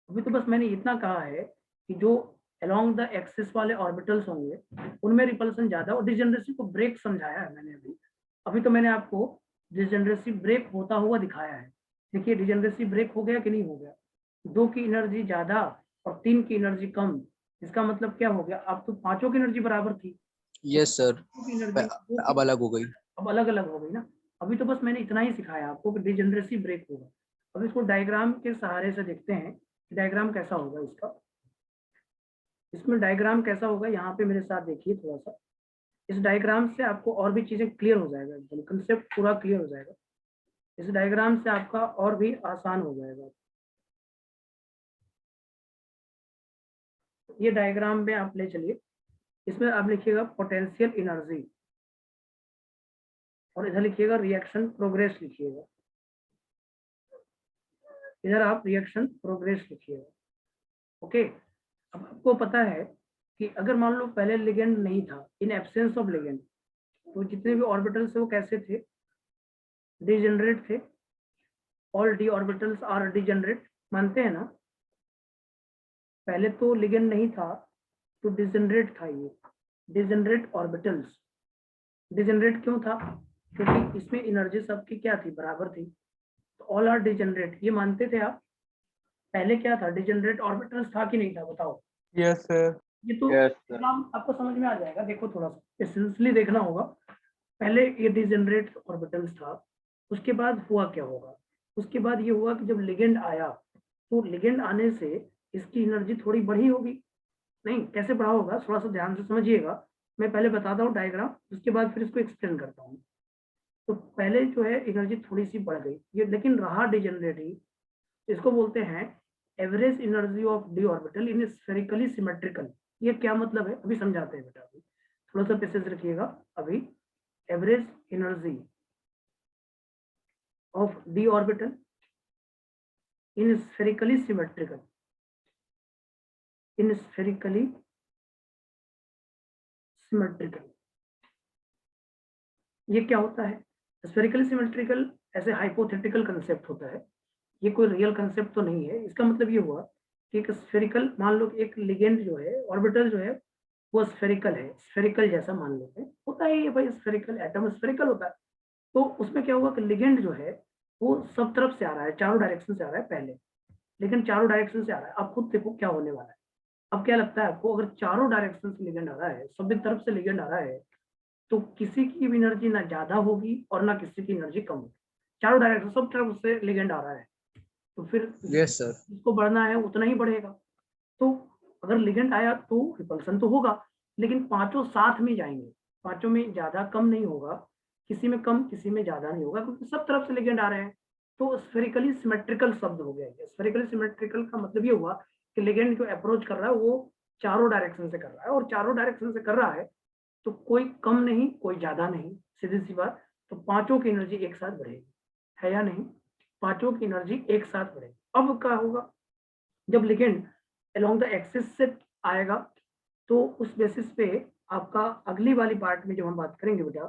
अभी तो बस मैंने इतना कहा है कि जो अलोंग द एक्सिस वाले ऑर्बिटल्स होंगे उनमें रिपल्सन ज्यादा, और डिजेनरेसी को ब्रेक समझाया है मैंने अभी। अभी तो मैंने आपको डिजेनरेसी ब्रेक होता हुआ दिखाया है। देखिए डिजेनरेसी ब्रेक हो गया कि नहीं हो गया। 2 की एनर्जी ज्यादा और 3 की एनर्जी कम, इसका मतलब क्या हो गया, अब तो 5 की एनर्जी बराबर थी, यस सर। एनर्जी अब अलग हो गई। अब अलग अलग हो गई ना। अभी तो बस मैंने इतना ही सिखाया आपको कि डिजेनरेसी ब्रेक होगा। अब इसको डायग्राम के सहारे से देखते हैं कि डायग्राम कैसा होगा इसका। इसमें डायग्राम कैसा होगा, यहाँ पे मेरे साथ देखिए थोड़ा सा। इस डायग्राम से आपको और भी चीजें क्लियर हो जाएगा, एकदम कंसेप्ट पूरा क्लियर हो जाएगा। इस डायग्राम से आपका और भी आसान हो जाएगा। ये डायग्राम में आप ले चलिए। इसमें आप लिखिएगा पोटेंशियल एनर्जी, और इधर लिखिएगा रिएक्शन प्रोग्रेस लिखिएगा। इधर आप रिएक्शन प्रोग्रेस लिखिएगा। ओके। अब आपको पता है कि अगर मान लो पहले लिगेंड नहीं था, इन एब्सेंस ऑफ लिगेंड, तो जितने भी ऑर्बिटल्स थे वो कैसे थे, डिजेनरेट थे। All D orbitals are degenerate, मानते हैं ना। पहले तो लिगेंड नहीं था तो डिजेनरेट था ये, डिजेनरेट ऑर्बिटल्स। डिजेनरेट क्यों था, क्योंकि इसमें एनर्जी सबकी क्या थी, बराबर थी। तो ऑल आर डिजेनरेट, ये मानते थे आप। पहले क्या था, डिजेनरेट ऑर्बिटल्स था कि नहीं था, बताओ। Yes sir. ये तो आपको समझ में आ जाएगा। देखो थोड़ा सा एसेंशियली देखना होगा। पहले ये डिजेनरेट ऑर्बिटल्स था, उसके बाद हुआ क्या होगा, उसके बाद ये हुआ कि जब लिगेंड आया, तो लिगेंड आने से इसकी एनर्जी थोड़ी बढ़ी होगी। नहीं, कैसे बढ़ा होगा, थोड़ा सा ध्यान से समझिएगा। मैं पहले बताता हूँ डायग्राम, उसके बाद फिर इसको एक्सप्लेन करता हूँ। तो पहले जो है एनर्जी थोड़ी सी बढ़ गई, ये लेकिन रहा डिजेनरेट ही। इसको बोलते हैं average energy of D orbital in spherically symmetrical. ये क्या मतलब है, अभी समझाते हैं बेटा। अभी थोड़ा सा पैसेज रखिएगा। अभी average energy of D orbital in spherically symmetrical, in spherically symmetrical, ये क्या होता है। स्फेरिकली सिमेट्रिकल ऐसे हाइपोथेटिकल कंसेप्ट होता है, ये कोई रियल कंसेप्ट तो नहीं है। इसका मतलब ये हुआ कि एक स्फेरिकल, मान लो एक लिगेंड जो है, ऑर्बिटल जो है, वो स्फेरिकल है, स्फेरिकल जैसा मान लेते हैं, होता है ये भाई, स्फेरिकल एटम स्फेरिकल होता है। तो उसमें क्या हुआ कि लिगेंड जो है वो सब तरफ से आ रहा है, चारों डायरेक्शन से आ रहा है पहले, लेकिन चारों डायरेक्शन से आ रहा है। अब खुद देखो क्या होने वाला है। अब क्या लगता है आपको, अगर चारों डायरेक्शन से लिगेंड आ रहा है, सभी तरफ से लिगेंड आ रहा है, तो किसी की भी एनर्जी ना ज्यादा होगी और ना किसी की एनर्जी कम होगी। चारों डायरेक्शन सब तरफ से लिगेंड आ रहा है, तो फिर यस सर। जिसको बढ़ना है उतना ही बढ़ेगा। तो अगर लिगेंड आया तो रिपल्सन तो होगा, लेकिन पांचों साथ में जाएंगे, पांचों में ज्यादा कम नहीं होगा, किसी में कम किसी में ज्यादा नहीं होगा, क्योंकि सब तरफ से लिगेंड आ रहे हैं। तो स्फेरिकली सिमेट्रिकल शब्द हो गया है। स्फेरिकली सिमेट्रिकल का मतलब ये हुआ कि लिगेंड जो अप्रोच कर रहा है वो चारों डायरेक्शन से कर रहा है, और चारों डायरेक्शन से कर रहा है तो कोई कम नहीं कोई ज्यादा नहीं, सीधी सी बात। तो पांचों की एनर्जी एक साथ बढ़ेगी, है या नहीं, पांचों की एनर्जी एक साथ बढ़ेगी। अब क्या होगा, जब लिगेंड अलोंग द एक्सिस से आएगा, तो उस बेसिस पे आपका अगली वाली पार्ट में जब हम बात करेंगे बेटा,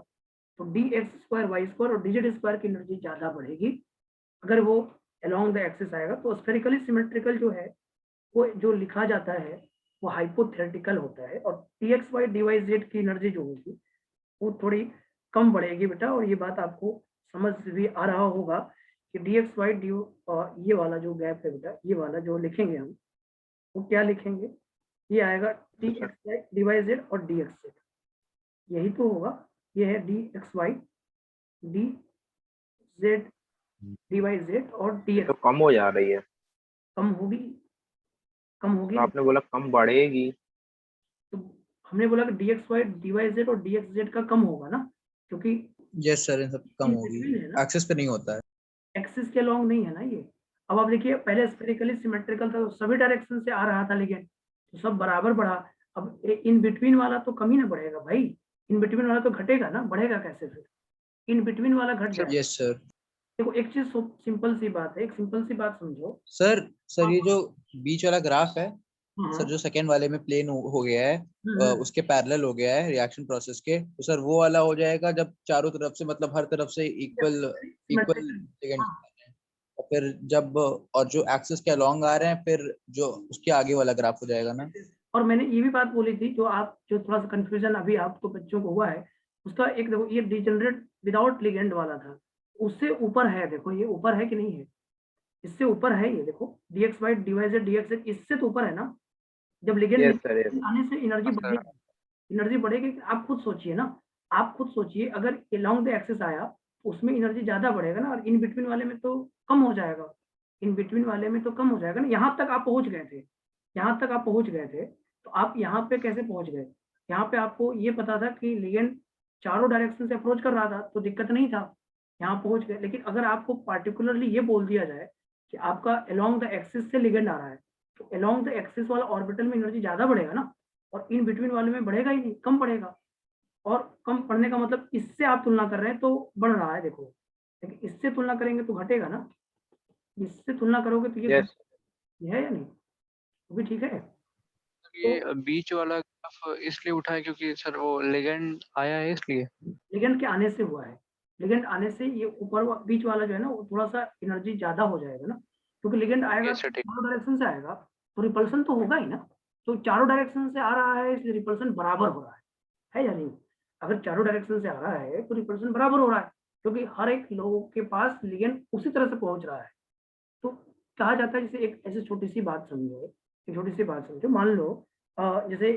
तो D X square Y square और डिजेड स्क्वायर की एनर्जी ज्यादा बढ़ेगी अगर वो अलोंग द एक्सिस आएगा। तो स्फेरिकली सिमेट्रिकल जो है वो जो लिखा जाता है वो हाइपोथेटिकल होता है, और D X Y D Y Z की एनर्जी जो होगी वो थोड़ी कम बढ़ेगी बेटा। और ये बात आपको समझ भी आ रहा होगा कि डी एक्स वाई डी, ये वाला जो गैप है बेटा, ये वाला जो लिखेंगे हम, वो क्या लिखेंगे, ये आएगा D X Y D Y Z और डी एक्स जेड, यही तो होगा। ये है D X Y D Z D Y Z और डी तो एक्स। कम हो जा रही है, कम होगी, कम होगी तो नहीं। आपने बोला कम बढ़ेगी। तो हमने बोला कि D X Y D Y Z और डी एक्स जेड का कम होगा ना, क्योंकि यस सर, इन सब कम In होगी, between है ना, एक्सेस पे नहीं होता है। एक्सिस के अलॉन्ग नहीं है ना ये। अब आप देखिए पहले स्फेरिकली सिमेट्रिकल था तो सभी डायरेक्शन से आ रहा था लिगेंड, तो सब बराबर बढ़ा। अब इन बिटवीन वाला तो कम ही ना बढ़ेगा भाई, इन बिटवीन वाला तो घटेगा ना, बढ़ेगा कैसे फिर? इन बिटवीन वाला घट जाए। Yes sir. देखो एक चीज सिंपल सी बात है, एक सिंपल सी बात समझो। सर ये जो बीच वाला ग्राफ है हाँ सर, जो सेकंड वाले में प्लेन हो गया है, हम्म, उसके पैरेलल हो गया है रिएक्शन प्रोसेस के, तो सर वो वाला हो जाएगा जब चारों तरफ से, मतलब हर तरफ से इक्वल इक्वल symmetrical, लिगेंड्स हाँ। आ रहे हैं। और फिर जब और जो एक्सिस के अलोंग आ रहे हैं, फिर जो उसके आगे वाला ग्राफ हो जाएगा ना। और मैंने ये भी बात बोली थी, जो थोड़ा सा कंफ्यूजन अभी आपको बच्चों को हुआ है, उसका एक देखो, ये डिजेनरेट विदाउट लिगेंड वाला था, उससे ऊपर है, देखो ये ऊपर है कि नहीं है, इससे ऊपर है ये, देखो dx बाई डिवाइडेड dx, इससे तो ऊपर है ना। जब लिगेंड यस सर, यस। आने से एनर्जी हाँ सर। बढ़ेगी, एनर्जी बढ़ेगी। आप खुद सोचिए ना, आप खुद सोचिए, अगर along द एक्सिस आया तो उसमें एनर्जी ज्यादा बढ़ेगा ना, और इन बिटवीन वाले में तो कम हो जाएगा, इन बिटवीन वाले में तो कम हो जाएगा ना। यहाँ तक आप पहुंच गए थे, यहाँ तक आप पहुंच गए थे, तो आप यहाँ पे कैसे पहुंच गए? यहाँ पे आपको ये पता था कि लिगेंड चारों डायरेक्शन से अप्रोच कर रहा था, तो दिक्कत नहीं था, यहाँ पहुंच गए। लेकिन अगर आपको पार्टिकुलरली ये बोल दिया जाए कि आपका along द एक्सिस से लिगेंड आ रहा है, तो along द एक्सिस वाला ऑर्बिटल में एनर्जी ज्यादा बढ़ेगा ना, और इन बिटवीन वाले में बढ़ेगा ही नहीं, कम बढ़ेगा। और कम बढ़ने का मतलब इससे आप तुलना कर रहे हैं तो बढ़ रहा है, देखो। लेकिन इससे तुलना करेंगे तो घटेगा ना, इससे तुलना करोगे तो ये यस ये है या नहीं? वो भी ठीक है। ये बीच वाला ग्राफ इसलिए उठा है क्योंकि सर वो लेजेंड आया है इसलिए। लिगेंड के आने से हुआ है, लिगेंड आने से ये ऊपर बीच वाला जो है ना, वो थोड़ा सा एनर्जी ज्यादा हो जाएगा ना, क्योंकि लिगेंड आएगा यस तो सर, ठीक। चारों डायरेक्शन से आएगा, तो रिपल्सन तो होगा ही ना। तो चारों डायरेक्शन से आ रहा है, इसलिए रिपल्सन बराबर हो रहा है या नहीं? अगर चारों डायरेक्शन से आ रहा है तो रिपल्सन बराबर हो रहा है, क्योंकि हर एक लोगों के पास लिगेंड उसी तरह से पहुंच रहा है। तो कहा जाता है, जैसे एक ऐसी छोटी सी बात समझो, एक छोटी सी बात समझो, मान लो जैसे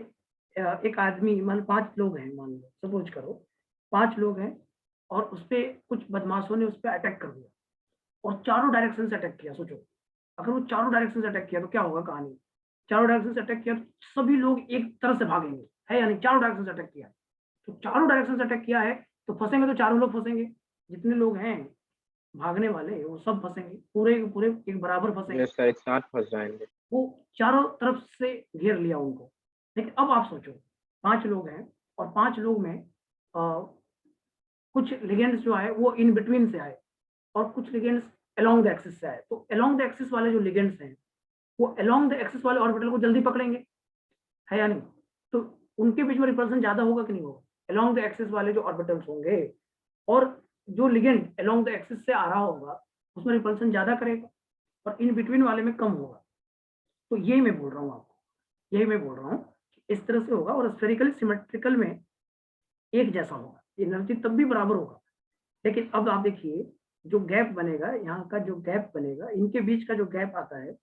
एक आदमी, मान 5 लोग हैं, मान लो सपोज करो 5 लोग हैं, और उस पे कुछ बदमाशों ने उस पे अटैक कर दिया, और चारों डायरेक्शन से अटैक किया। सोचो अगर वो चारों डायरेक्शन से अटैक किया तो क्या होगा कहानी? चारों डायरेक्शन से अटैक किया तो सभी लोग एक तरह से भागेंगे, है या नहीं? चारों डायरेक्शन से अटैक किया, तो चारों डायरेक्शन से अटैक किया है, तो फंसेंगे तो चारों लोग फंसेंगे, जितने लोग हैं भागने वाले वो सब फंसेंगे, पूरे के पूरे एक बराबर फंसेंगे। यस सर, एक साथ फंस जाएंगे। वो चारों तरफ से घेर लिया उनको। लेकिन अब आप सोचो 5 लोग हैं, और 5 लोग में कुछ लिगेंड्स जो आए वो इन बिटवीन से आए, और कुछ लिगेंड्स अलोंग द एक्सिस से आए। तो अलोंग द एक्सिस वाले जो लिगेंड्स हैं, वो अलोंग द एक्सिस वाले ऑर्बिटल को जल्दी पकड़ेंगे, है या नहीं? तो उनके बीच में रिपल्सन ज्यादा होगा कि नहीं होगा? अलोंग द एक्सिस वाले जो ऑर्बिटल्स होंगे, और जो लिगेंड अलोंग द एक्सिस से आ रहा होगा, उसमें रिपल्सन ज्यादा करेगा, और इन बिटवीन वाले में कम होगा। तो यही मैं बोल रहा हूँ आपको, यही मैं बोल रहा हूँ, इस तरह से होगा, और स्फेरिकल सिमेट्रिकल में एक जैसा होगा, एनर्जी तब भी बराबर होगा। लेकिन अब आप देखिए, जो गैप बनेगा, यहाँ का जो गैप बनेगा, इनके बीच का जो गैप आता है,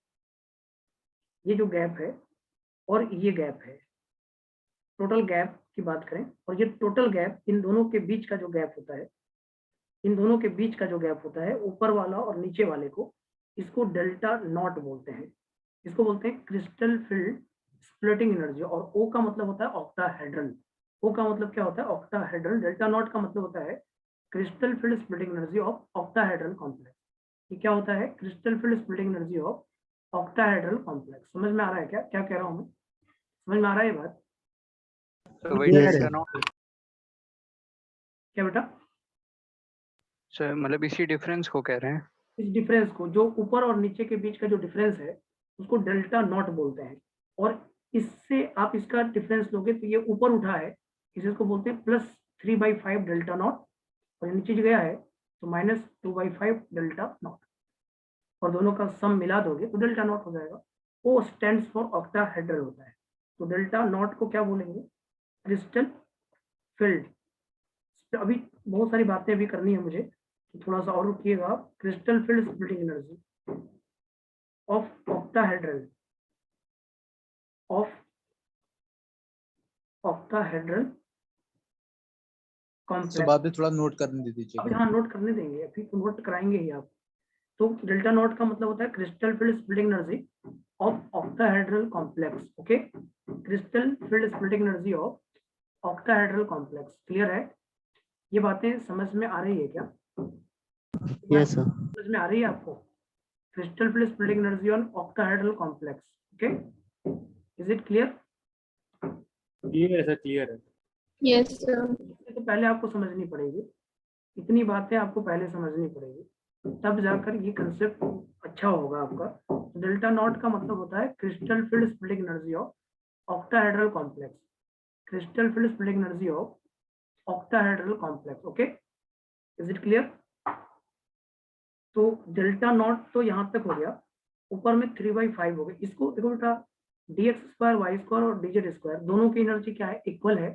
ये जो गैप है और ये गैप है, टोटल गैप की बात करें, और ये टोटल गैप, इन दोनों के बीच का जो गैप होता है, इन दोनों के बीच का जो गैप होता है, ऊपर वाला और नीचे वाले को, इसको डेल्टा नॉट बोलते हैं। इसको बोलते हैं क्रिस्टल फील्ड स्प्लिटिंग एनर्जी, और ओ का मतलब होता है ऑक्टाहेड्रल। ओ का मतलब क्या होता है? ऑक्टाहेड्रल। डेल्टा नॉट का मतलब होता है crystal field splitting energy of octahedral complex. ये क्या होता है? Crystal field splitting energy of octahedral complex. समझ में आ रहा है क्या क्या कह रहा हूँ मैं? समझ में आ रहा है ये बात? तो वही Yes, डेल्टा sir. नॉट क्या बेटा? सर, मतलब इसी डिफरेंस को कह रहे हैं। इस डिफरेंस को, जो ऊपर और नीचे के बीच का जो डिफरेंस है, उसको डेल्टा नॉट बोलते हैं। और इससे आप इसका डिफरेंस लोगे तो ये ऊपर उठा है, इसको बोलते हैं +3/5 डेल्टा नॉट, और नीचे गया है तो -2/5 डेल्टा नॉट, और दोनों का सम मिला दोगे तो डेल्टा नॉट हो जाएगा। ओ स्टैंड्स फॉर ऑक्टाहेड्रल होता है। तो डेल्टा नॉट को क्या बोलेंगे? Crystal field. अभी बहुत सारी बातें अभी करनी है मुझे, तो थोड़ा सा और रुकिएगा आप। Crystal field splitting energy of octahedral, of octahedral तो कॉम्प्लेक्स। बाद में थोड़ा नोट करने दे अब दीजिएगा। यहाँ नोट करने देंगे, अभी तो नोट कराएंगे ही आप। तो डेल्टा नॉट का मतलब होता है crystal field splitting energy of octahedral complex. Okay, crystal field splitting energy of octahedral complex. Clear है? ये बातें समझ में आ रही है क्या? Yes, sir. समझ में आ रही है आपको? Crystal field splitting energy on octahedral complex, okay, is it clear? Clear है सर, क्लियर है। Yes, sir. तो पहले आपको समझनी पड़ेगी, इतनी बातें आपको पहले समझनी पड़ेगी, तब जाकर ये कंसेप्ट अच्छा होगा आपका। डेल्टा नॉट का मतलब होता है crystal field splitting energy of octahedral complex, crystal field splitting energy of octahedral complex, okay, is it clear? तो डेल्टा नॉट तो यहाँ तक हो गया, ऊपर में 3/5 हो गया। इसको देखो बेटा, dx² y² और dz² दोनों की एनर्जी क्या है? इक्वल है,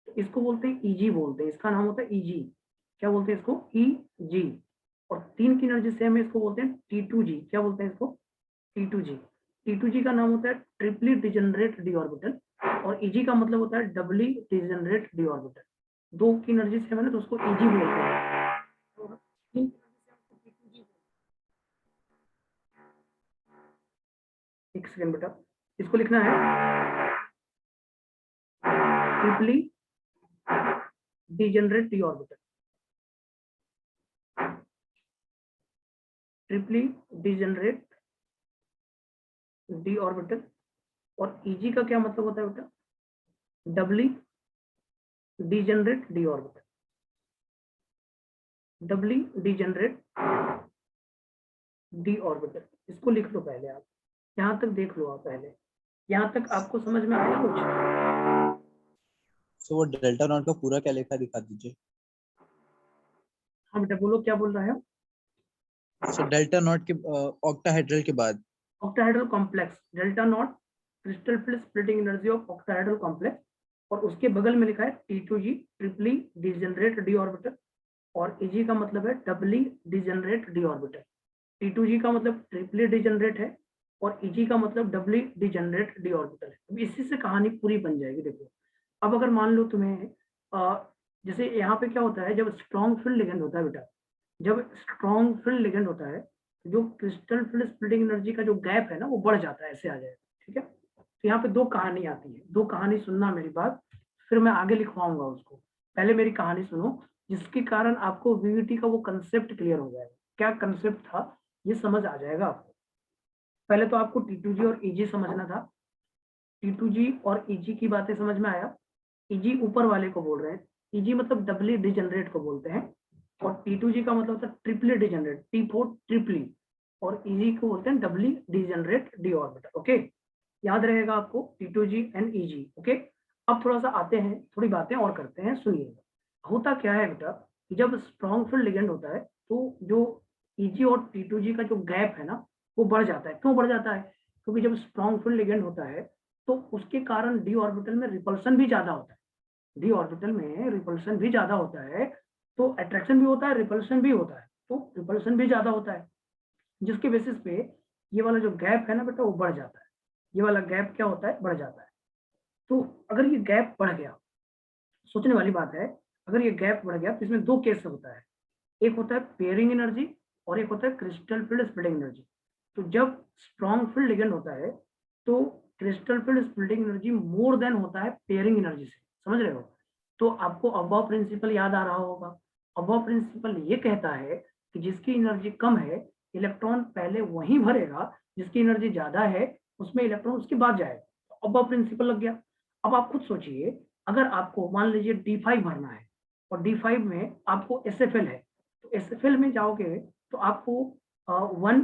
तो इसको बोलते हैं ईजी बोलते हैं, इसका नाम होता है ईजी। क्या बोलते हैं इसको? ईजी। और 3 की एनर्जी सेम है, इसको बोलते हैं T2g। क्या बोलते हैं इसको? T2g। T2g का नाम होता है ट्रिपली डिजेनरेट डी ऑर्बिटल, और ईजी का मतलब होता है डबली डिजेनरेट डी ऑर्बिटल। 2 की एनर्जी सेम है ना, तो उसको ईजी बोलते हैं। और 3 की एनर्जी सेम है तो T2g। एक सेकंड बेटा, इसको लिखना है ट्रिपली degenerate D orbital, ट्रिपली degenerate D orbital. और ईजी का क्या मतलब होता है बेटा? डबली डिजेनरेट डी ऑर्बिटल, डबली डिजेनरेट डी ऑर्बिटल। इसको लिख लो पहले आप, यहाँ तक देख लो आप पहले, यहाँ तक आपको समझ में आया कुछ? सो वो डेल्टा नॉट का पूरा क्या लिखा है दिखा दीजिए। हाँ बेटा बोलो, क्या बोल रहा है? सो डेल्टा नॉट के ऑक्टाहेड्रल के बाद octahedral complex, delta not crystal field splitting energy of octahedral complex, और उसके बगल में लिखा है T2g ट्रिपली डिजेनरेट डी ऑर्बिटल, और Eg का मतलब है डबली डिजेनरेट डी ऑर्बिटल। T2g का मतलब ट्रिपली डिजेनरेट है, और Eg का मतलब डबली डिजेनरेट डी ऑर्बिटल है। अब इसी से कहानी पूरी बन जाएगी। देखो, अब अगर मान लो तुम्हें जैसे यहाँ पे क्या होता है, जब स्ट्रॉन्ग फील्ड लिगेंड होता है बेटा, जब स्ट्रॉन्ग फील्ड लिगेंड होता है, जो क्रिस्टल फील्ड स्प्लिटिंग एनर्जी का जो गैप है ना, वो बढ़ जाता है, ऐसे आ जाएगा, ठीक है। तो यहाँ पे 2 कहानी आती है, 2 कहानी सुनना मेरी बात, फिर मैं आगे लिखवाऊंगा उसको। पहले मेरी कहानी सुनो, जिसके कारण आपको वीवीटी का वो कंसेप्ट क्लियर हो जाएगा। क्या कंसेप्ट था ये समझ आ जाएगा आपको। पहले तो आपको T2g और Eg समझना था। T2g और Eg की बातें समझ में आया। Eg ऊपर वाले को बोल रहे हैं, Eg मतलब डबली डिजेनरेट को बोलते हैं, और T2g का मतलब होता है ट्रिपली डिजेनरेट, T4 ट्रिपली, और Eg को बोलते हैं डबली डिजेनरेट डी ऑर्बिटल, ओके। याद रहेगा आपको T2g एंड Eg, ओके। अब थोड़ा सा आते हैं, थोड़ी बातें और करते हैं, सुनिएगा। होता क्या है बेटा कि जब स्ट्रॉन्ग फील्ड लिगेंड होता है, तो जो Eg और T2g का जो गैप है ना, वो बढ़ जाता है। क्यों बढ़ जाता है? क्योंकि जब स्ट्रॉन्ग फील्ड लिगेंड होता है, तो उसके कारण डी ऑर्बिटल में रिपल्सन भी ज्यादा होता है। डी ऑर्बिटल में रिपल्सन भी ज्यादा होता है, तो अट्रैक्शन भी होता है, रिपल्सन भी होता है, तो रिपल्सन भी ज्यादा होता है, जिसके बेसिस पे ये वाला जो गैप है ना बेटा, वो बढ़ जाता है। ये वाला गैप क्या होता है? बढ़ जाता है। तो अगर ये गैप बढ़ गया, सोचने वाली बात है, अगर ये गैप बढ़ गया तो इसमें 2 केस होता है, एक होता है पेयरिंग एनर्जी और एक होता है क्रिस्टल फील्ड स्प्लिटिंग एनर्जी। तो जब स्ट्रॉन्ग फील्ड लिगेंड होता है, तो crystal field splitting energy more than होता है पेयरिंग एनर्जी से, समझ रहे हो? तो आपको अबव प्रिंसिपल याद आ रहा होगा। अबव प्रिंसिपल ये कहता है कि जिसकी एनर्जी कम है, इलेक्ट्रॉन पहले वहीं भरेगा, जिसकी एनर्जी ज्यादा है उसमें इलेक्ट्रॉन उसके बाद जाएगा। तो अबव प्रिंसिपल लग गया। अब आप खुद सोचिए, अगर आपको मान लीजिए D5 भरना है, और D5 में आपको SFL है, तो SFL में जाओगे तो आपको 1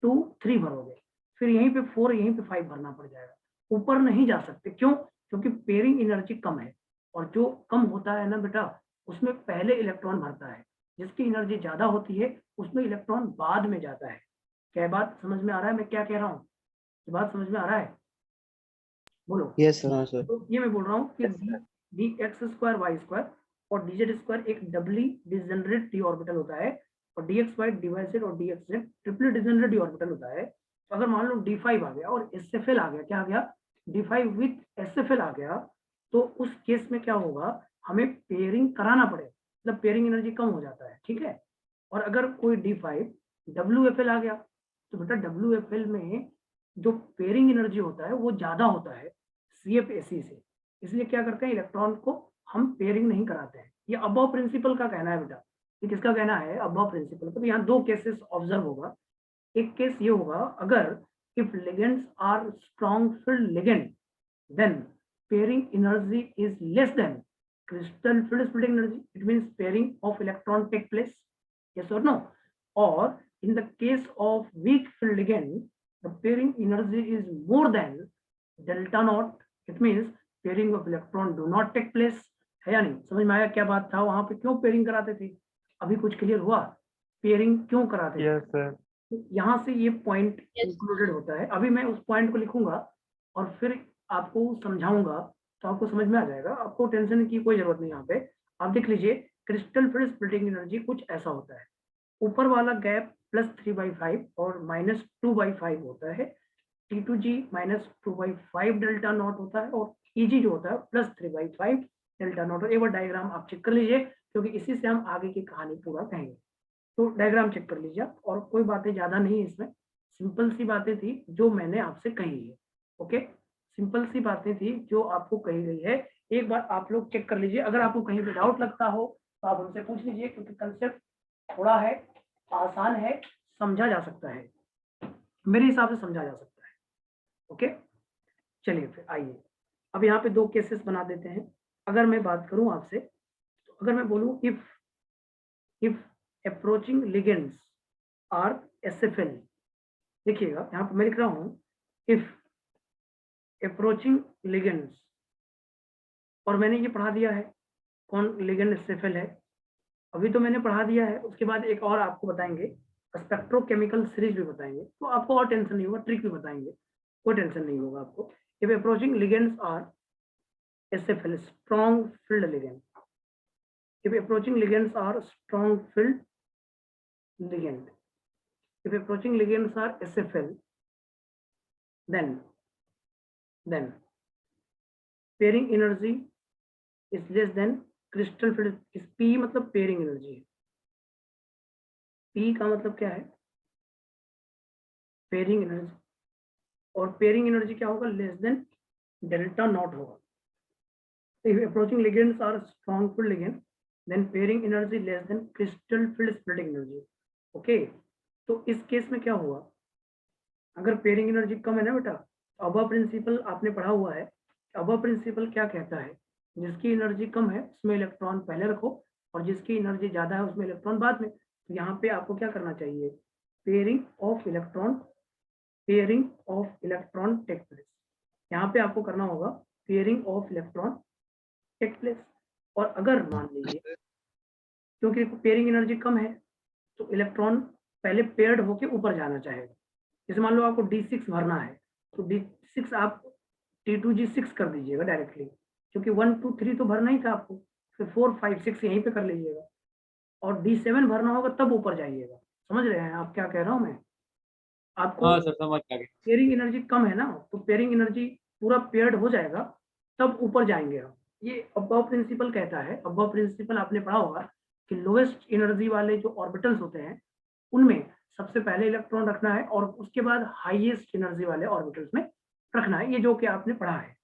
2 3 भरोगे, फिर यहीं पे 4, यहीं पे 5 भरना पड़ जाएगा। ऊपर नहीं जा सकते, क्यों? क्योंकि पेयरिंग एनर्जी कम है, और जो कम होता है ना बेटा, उसमें पहले इलेक्ट्रॉन भरता है, जिसकी एनर्जी ज्यादा होती है उसमें इलेक्ट्रॉन बाद में जाता है। क्या बात समझ में आ रहा है मैं क्या कह रहा हूँ? ये बात समझ में आ रहा है? बोलो। Yes, sir. तो ये मैं बोल रहा हूँ कि dx² y² और dz² एक डबली डिजेनरेट डी ऑर्बिटल होता है, और dxy dz और dxz ट्रिपली डिजेनरेट डी ऑर्बिटल होता है। तो अगर मान लो D5 आ गया और SFL आ गया, क्या आ गया? D5 विथ SFL आ गया, तो उस केस में क्या होगा? हमें पेयरिंग कराना पड़ेगा, मतलब पेयरिंग एनर्जी कम हो जाता है, ठीक है। और अगर कोई D5 WFL आ गया, तो बेटा WFL में जो पेयरिंग एनर्जी होता है वो ज्यादा होता है CFAC से, इसलिए क्या करते हैं, इलेक्ट्रॉन को हम पेयरिंग नहीं कराते हैं। ये अबव प्रिंसिपल का कहना है बेटा, ये किसका कहना है, अबव प्रिंसिपल का। तो यहाँ दो केसेस ऑब्जर्व होगा। एक केस ये होगा, अगर if ligands are strong field ligand then pairing energy is less than crystal field splitting energy. It means pairing of electron take place, yes or no? Or in the case of weak field ligand, the pairing energy is more than delta naught. It means pairing of electron do not take place. है या नहीं? समझ में आया क्या बात था? वहां पे क्यों पेयरिंग कराते थे? अभी कुछ क्लियर हुआ? पेयरिंग क्यों कराते थे? Yes sir. यहाँ से ये पॉइंट इंक्लूडेड होता है। अभी मैं उस पॉइंट को लिखूंगा और फिर आपको समझाऊंगा, तो आपको समझ में आ जाएगा। आपको टेंशन की कोई जरूरत नहीं। यहाँ पे आप देख लीजिए, क्रिस्टल फील्ड स्प्लिटिंग एनर्जी कुछ ऐसा होता है। ऊपर वाला गैप +3/5 और -2/5 होता है। T2G -2/5 डेल्टा नॉट होता है, और EG जो होता है +3/5 डेल्टा नॉट। एक बार डायग्राम आप चेक कर लीजिए, क्योंकि इसी से हम आगे की कहानी पूरा कहेंगे। तो डायग्राम चेक कर लीजिए, और कोई बातें ज्यादा नहीं है इसमें, सिंपल सी बातें थी जो मैंने आपसे कही है। ओके, सिंपल सी बातें थी जो आपको कही गई है। एक बार आप लोग चेक कर लीजिए। अगर आपको कहीं पे डाउट लगता हो तो आप हमसे पूछ लीजिए, क्योंकि कंसेप्ट थोड़ा है, आसान है, समझा जा सकता है, मेरे हिसाब से समझा जा सकता है। ओके, चलिए फिर आइए, अब यहाँ पे दो केसेस बना देते हैं। अगर मैं बात करूं आपसे, तो अगर मैं बोलूं if approaching ligands are SFL, देखिएगा यहाँ पे मैं लिख रहा हूं इफ अप्रोचिंग लिगेंड्स, और मैंने ये पढ़ा दिया है कौन लिगेंड SFL है, अभी तो मैंने पढ़ा दिया है। उसके बाद एक और आपको बताएंगे, स्पेक्ट्रोकेमिकल सीरीज भी बताएंगे, तो आपको और टेंशन नहीं होगा, ट्रिक भी बताएंगे, कोई टेंशन नहीं होगा आपको। If approaching ligands are SFL, strong field ligand, if approaching ligands are strong field ligand, if approaching ligands are SFL, then pairing energy is less than crystal field। इस P मतलब pairing energy है। P का मतलब क्या है? pairing energy, और pairing energy क्या होगा? less than delta naught होगा। If approaching ligands are strong field ligand, then pairing energy less than crystal field splitting energy। Okay, तो इस केस में क्या हुआ? अगर पेयरिंग एनर्जी कम है ना बेटा, अबव प्रिंसिपल आपने पढ़ा हुआ है। अबव प्रिंसिपल क्या कहता है? जिसकी एनर्जी कम है उसमें इलेक्ट्रॉन पहले रखो, और जिसकी एनर्जी ज्यादा है उसमें इलेक्ट्रॉन बाद में। तो यहाँ पे आपको क्या करना चाहिए? Pairing of electron take place. यहाँ पे आपको करना होगा pairing of electron take place. और अगर मान लीजिए, क्योंकि पेयरिंग एनर्जी कम है, तो इलेक्ट्रॉन पहले पेयर्ड होके ऊपर जाना चाहेगा। जैसे मान लो आपको D6 भरना है, तो D6 आप T2G6 कर दीजिएगा डायरेक्टली, क्योंकि 1 2 3 तो भरना ही था आपको, फिर 4 5 6 यहीं पे कर लीजिएगा, और D7 भरना होगा तब ऊपर जाइएगा। समझ रहे हैं आप क्या कह रहा हूं मैं आपको? हाँ सर, समझ आ गया। पेयरिंग एनर्जी कम है ना, तो पेयरिंग एनर्जी पूरा पेयर्ड हो जाएगा तब ऊपर जाएंगे हम। ये अबव प्रिंसिपल कहता है। अबव प्रिंसिपल आपने पढ़ा होगा कि लोएस्ट एनर्जी वाले जो ऑर्बिटल्स होते हैं उनमें सबसे पहले इलेक्ट्रॉन रखना है, और उसके बाद हाईएस्ट एनर्जी वाले ऑर्बिटल्स में रखना है। ये जो कि आपने पढ़ा है।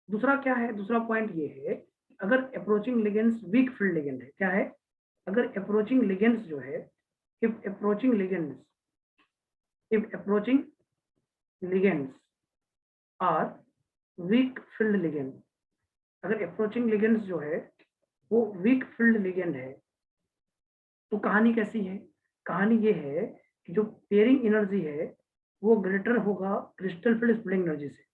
दूसरा क्या है? दूसरा पॉइंट ये है, अगर approaching ligands weak field ligand है, क्या है? अगर अप्रोचिंग लिगेंड्स जो है, if approaching ligands are weak field ligand, अगर अप्रोचिंग लिगेंड्स जो है वो वीक फील्ड लिगेंड है, तो कहानी कैसी है? कहानी ये है कि जो पेयरिंग एनर्जी है वो ग्रेटर होगा क्रिस्टल फील्ड स्प्लिटिंग एनर्जी से,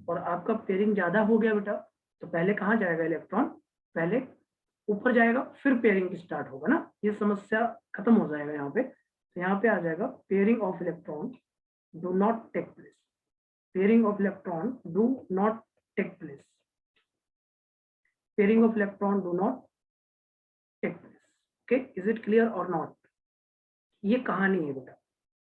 और आपका पेयरिंग ज्यादा हो गया बेटा, तो पहले कहाँ जाएगा इलेक्ट्रॉन? पहले ऊपर जाएगा, फिर पेयरिंग स्टार्ट होगा ना। ये समस्या खत्म हो जाएगा यहाँ पे। तो यहाँ पे आ जाएगा pairing of electron do not take place, pairing of electron do not take place, pairing of electron do not take place. Okay, is it clear और नॉट? ये कहानी है बेटा,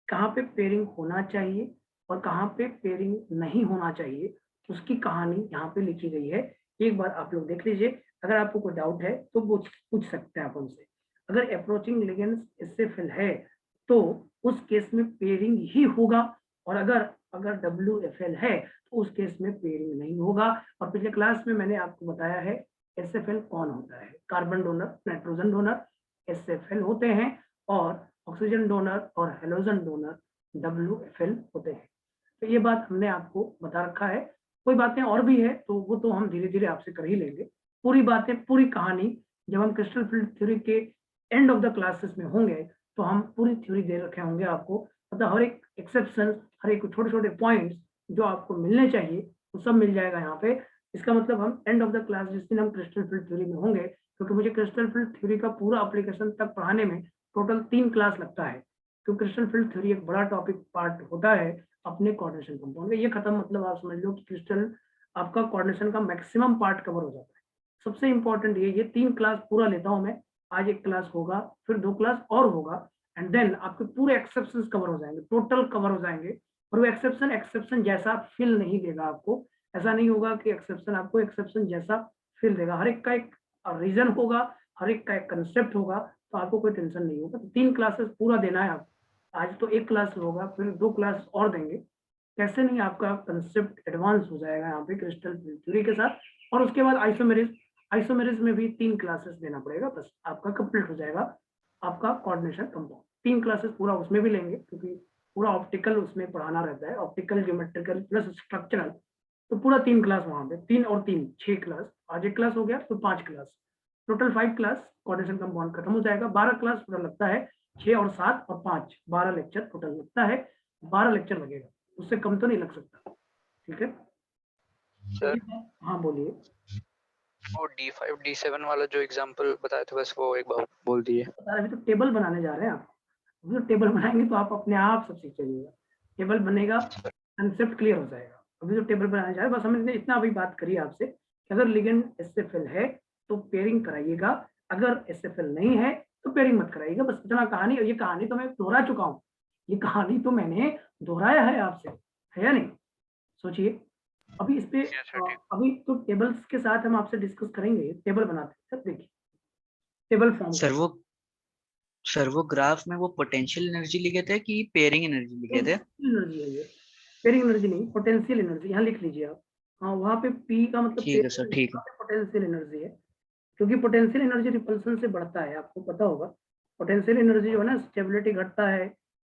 कहाँ पे पेयरिंग होना चाहिए और कहाँ पे पेयरिंग नहीं होना चाहिए, उसकी कहानी यहाँ पे लिखी गई है। एक बार आप लोग देख लीजिए, अगर आपको कोई डाउट है तो वो पूछ सकते हैं आप हमसे। अगर अप्रोचिंग लिगेंड्स SFL है तो उस केस में पेयरिंग ही होगा, और अगर WFL है तो उस केस में पेयरिंग नहीं होगा। और पिछले क्लास में मैंने आपको बताया है SFL कौन होता है? Carbon donor, nitrogen donor SFL होते हैं और ऑक्सीजन डोनर और हेलोजन डोनर WFL होते हैं। तो ये बात हमने आपको बता रखा है। कोई बातें और भी है तो वो तो हम धीरे धीरे आपसे कर ही लेंगे। पूरी बातें, पूरी कहानी जब हम क्रिस्टल फील्ड थ्योरी के एंड ऑफ द क्लासेस में होंगे तो हम पूरी थ्योरी दे रखे होंगे आपको, मतलब हर एक एक्सेप्शन, हर एक छोटे छोटे पॉइंट्स जो आपको मिलने चाहिए वो सब मिल जाएगा यहाँ पे। इसका मतलब हम एंड ऑफ द क्लास जिस दिन हम क्रिस्टल फील्ड थ्योरी में होंगे, क्योंकि मुझे क्रिस्टल फील्ड थ्योरी का पूरा एप्लीकेशन तक पढ़ाने में टोटल 3 क्लास लगता है, क्योंकि क्रिस्टल फील्ड थ्योरी एक बड़ा टॉपिक पार्ट होता है अपने कोऑर्डिनेशन कंपाउंड का। ये खत्म मतलब आप समझ लो कि क्रिस्टल आपका कोऑर्डिनेशन का मैक्सिमम पार्ट कवर हो जाता है। सबसे इंपॉर्टेंट ये 3 क्लास पूरा लेता हूं मैं। आज एक क्लास होगा, फिर 2 क्लास और होगा, एंड देन आपके पूरे एक्सेप्शंस कवर हो जाएंगे, टोटल कवर हो जाएंगे। और वो एक्सेप्शन जैसा फील नहीं देगा आपको। ऐसा नहीं होगा कि एक्सेप्शन आपको एक्सेप्शन जैसा फील देगा। हर एक का एक रीजन होगा, हर एक का एक कंसेप्ट होगा, तो आपको कोई टेंशन नहीं होगा। तो 3 क्लासेस पूरा देना है आपको। आज तो 1 क्लास होगा, फिर 2 क्लास और देंगे। कैसे नहीं आपका कंसेप्ट एडवांस हो जाएगा यहाँ पे क्रिस्टल थ्योरी के साथ। और उसके बाद आइसोमेरिज में भी 3 क्लासेस देना पड़ेगा, बस आपका कंप्लीट हो जाएगा आपका कोऑर्डिनेशन कंपाउंड। 3 क्लासेस पूरा उसमें भी लेंगे, क्योंकि पूरा ऑप्टिकल उसमें पढ़ाना रहता है, ऑप्टिकल, ज्योमेट्रिकल प्लस स्ट्रक्चरल। तो पूरा 3 क्लास वहां पे, 3 और 3 6 क्लास। आज 1 क्लास हो गया तो 5 class, total 5 class coordination compound खत्म हो जाएगा। 12 क्लास पूरा लगता है, 6 और 7 और 5 12 लेक्चर टोटल लगता है। 12 लेक्चर लगेगा, उससे कम तो नहीं लग सकता। ठीक है सर हाँ बोलिए। वो D5 D7 वाला जो एग्जांपल बताया था बस वो एक बार बोल दिए। अभी तो टेबल बनाने जा रहे हैं आप। अभी तो टेबल बनाएंगे तो आप अपने आप सब सीख जाइएगा। टेबल बनेगा, कंसेप्ट क्लियर हो जाएगा। अभी तो टेबल बनाने जा रहे हैं, बस हमने इतना अभी बात करी आपसे कि अगर लिगेंड SFL है तो पेयरिंग कराइएगा, अगर SFL नहीं है तो पेयरिंग मत कराइएगा। बस इतना कहानी। और ये कहानी तो मैं दोहरा चुका हूँ, ये कहानी तो मैंने दोहराया है आपसे, है या नहीं? सोचिए। अभी इस पे अभी तो टेबल्स के साथ हम आपसे डिस्कस करेंगे। टेबल बनाते हैं, देखिए टेबल फॉर्म सर वो ग्राफ में वो पोटेंशियल एनर्जी लिखे थे कि पेयरिंग एनर्जी लिखे थे? एनर्जी है ये, पेयरिंग एनर्जी नहीं, पोटेंशियल एनर्जी। यहाँ लिख लीजिए आप। हाँ, वहाँ पे P का मतलब ठीक है सर, ठीक है। पोटेंशियल एनर्जी है, क्योंकि पोटेंशियल एनर्जी रिपल्सन से बढ़ता है, आपको पता होगा। पोटेंशियल एनर्जी जो है ना, स्टेबिलिटी घटता है,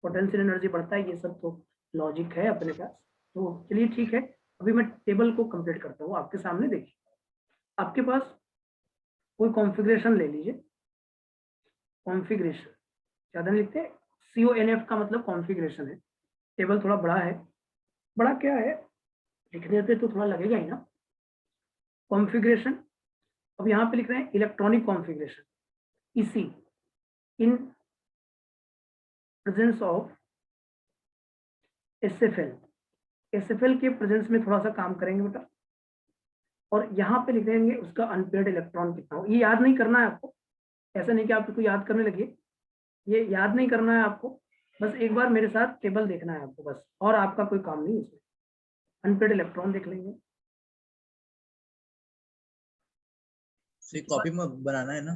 पोटेंशियल एनर्जी बढ़ता है, ये सब तो लॉजिक है अपने पास। तो चलिए ठीक है, अभी मैं टेबल को कंप्लीट करता हूँ आपके सामने। देखिए आपके पास कोई कॉन्फ़िगरेशन ले लीजिए। कॉन्फ़िगरेशन ज़्यादा नहीं लिखते, CONF का मतलब कॉन्फ़िगरेशन है। टेबल थोड़ा बड़ा है, बड़ा क्या है लिखने पे तो थोड़ा लगेगा ही ना। कॉन्फ़िगरेशन, अब यहाँ पे लिख रहे हैं इलेक्ट्रॉनिक कॉन्फ़िगरेशन, इसी इन प्रेजेंस ऑफ SFL के प्रेजेंस में थोड़ा सा काम करेंगे बेटा। और यहाँ पे लिख देंगे उसका अनपेयर्ड इलेक्ट्रॉन कितना हो। ये याद नहीं करना है आपको, ऐसा नहीं कि आप इसको याद करने लगे, ये याद नहीं करना है आपको। बस एक बार मेरे साथ टेबल देखना है आपको बस, और आपका कोई काम नहीं इसमें। अनपेयर्ड इलेक्ट्रॉन देख लेंगे, कॉपी में बनाना है ना?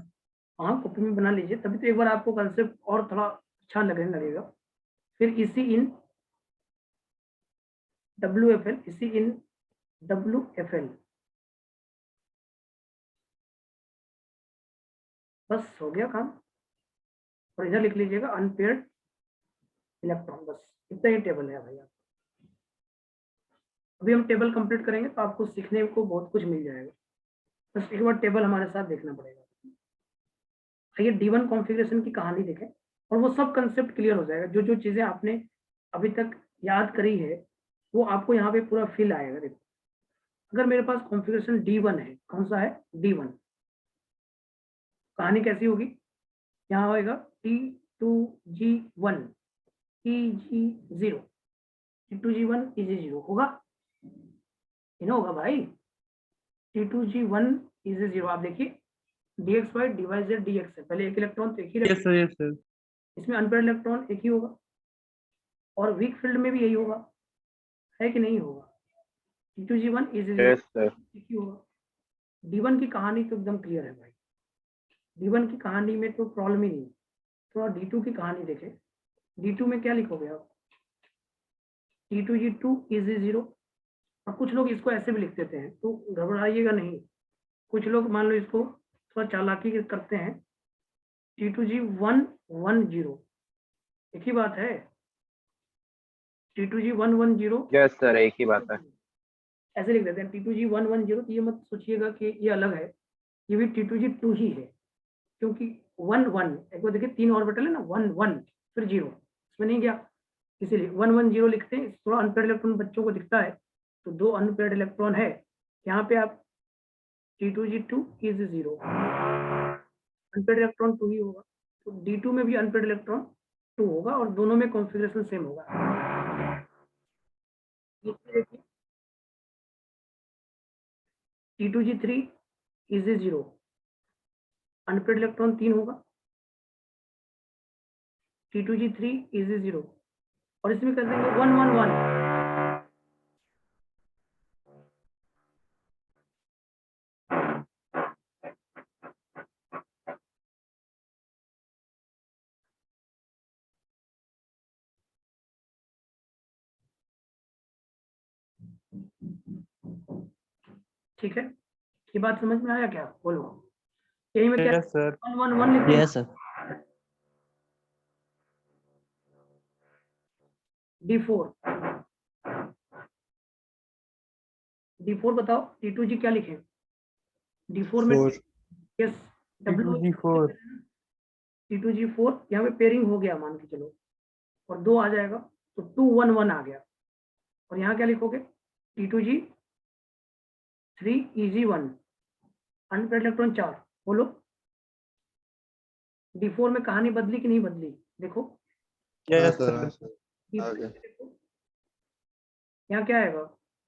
हाँ कॉपी में बना लीजिए, तभी तो एक बार आपको कंसेप्ट और थोड़ा अच्छा लगने लगेगा। फिर इसी इन WFL, इसी इन WFL, बस हो गया काम। और इधर लिख लीजिएगा अनपेयर्ड इलेक्ट्रॉन, बस इतना ही टेबल है भैया। अभी हम टेबल कंप्लीट करेंगे तो आपको सीखने को बहुत कुछ मिल जाएगा। बस एक बार टेबल हमारे साथ देखना पड़ेगा। आइए D1 कॉन्फ़िगरेशन की कहानी देखें और वो सब कंसेप्ट क्लियर हो जाएगा। जो जो चीजें आपने अभी तक याद करी है वो आपको यहाँ पे पूरा फील आएगा। देखो अगर मेरे पास कॉन्फ़िगरेशन D1 है, कौन सा है D1, कहानी कैसी होगी? यहाँ होएगा T2G1 EG0, T2G1 EG0 होगा, इन होगा भाई। T2G1 EG0 आप देखिए, dx by dy z dx है, पहले एक इलेक्ट्रॉन तो एक ही यस सर। इसमें अनपेयर्ड इलेक्ट्रॉन एक ही होगा, और वीक फील्ड में भी यही होगा, है कि नहीं होगा? T2G1 EG0 yes sir. एक ही होगा। D1 की कहानी तो एकदम क्लियर है भाई, D1 की कहानी में तो प्रॉब्लम ही नहीं। थोड़ा D2 की कहानी देखें। D2 में क्या लिखोगे आप? T2G2 EG0, और कुछ लोग इसको ऐसे भी लिख देते हैं, तो घबराइएगा नहीं। कुछ लोग मान लो इसको थोड़ा चालाकी करते हैं, T2G 110, एक ही बात है, T2G 110 यस सर, एक ही बात है। ऐसे लिख देते हैं T2G 110, तो ये मत सोचिएगा कि ये अलग है, ये भी T2G 2 ही है, क्योंकि 1 एक बार देखिए 3 ऑर्बिटल है ना, 1 1 फिर 0, इसमें नहीं गया, इसीलिए 110 लिखते हैं। थोड़ा अनपेड इलेक्ट्रॉन बच्चों को दिखता है, तो 2 अनपेड इलेक्ट्रॉन है यहाँ पे, आप T2G 2 इज 0, अनपेड इलेक्ट्रॉन 2 ही होगा, तो D2 में भी अनपेड इलेक्ट्रॉन 2 होगा और दोनों में कॉन्फ़िगरेशन सेम होगा। देखिए T2G 3 इज 0, अनपेड इलेक्ट्रॉन 3 होगा, T2G 3 इज 0, और इसमें कर देंगे 111, ठीक है, ये बात समझ में आया क्या? बोलो, यही में क्या यस सर। 111 लिख देंगे। Yes, sir. D4 बताओ, T2G क्या लिखे? D4 में यस T2G4 T2G4 यहाँ पे पेयरिंग हो गया मान के चलो, और 2 आ जाएगा तो 211 आ गया, और यहाँ क्या लिखोगे? T2G 3 EG1, अनपेड इलेक्ट्रॉन 4, बोलो D4 में कहानी बदली कि नहीं बदली? देखो यस सर। D4 में देखो, यहाँ क्या आएगा?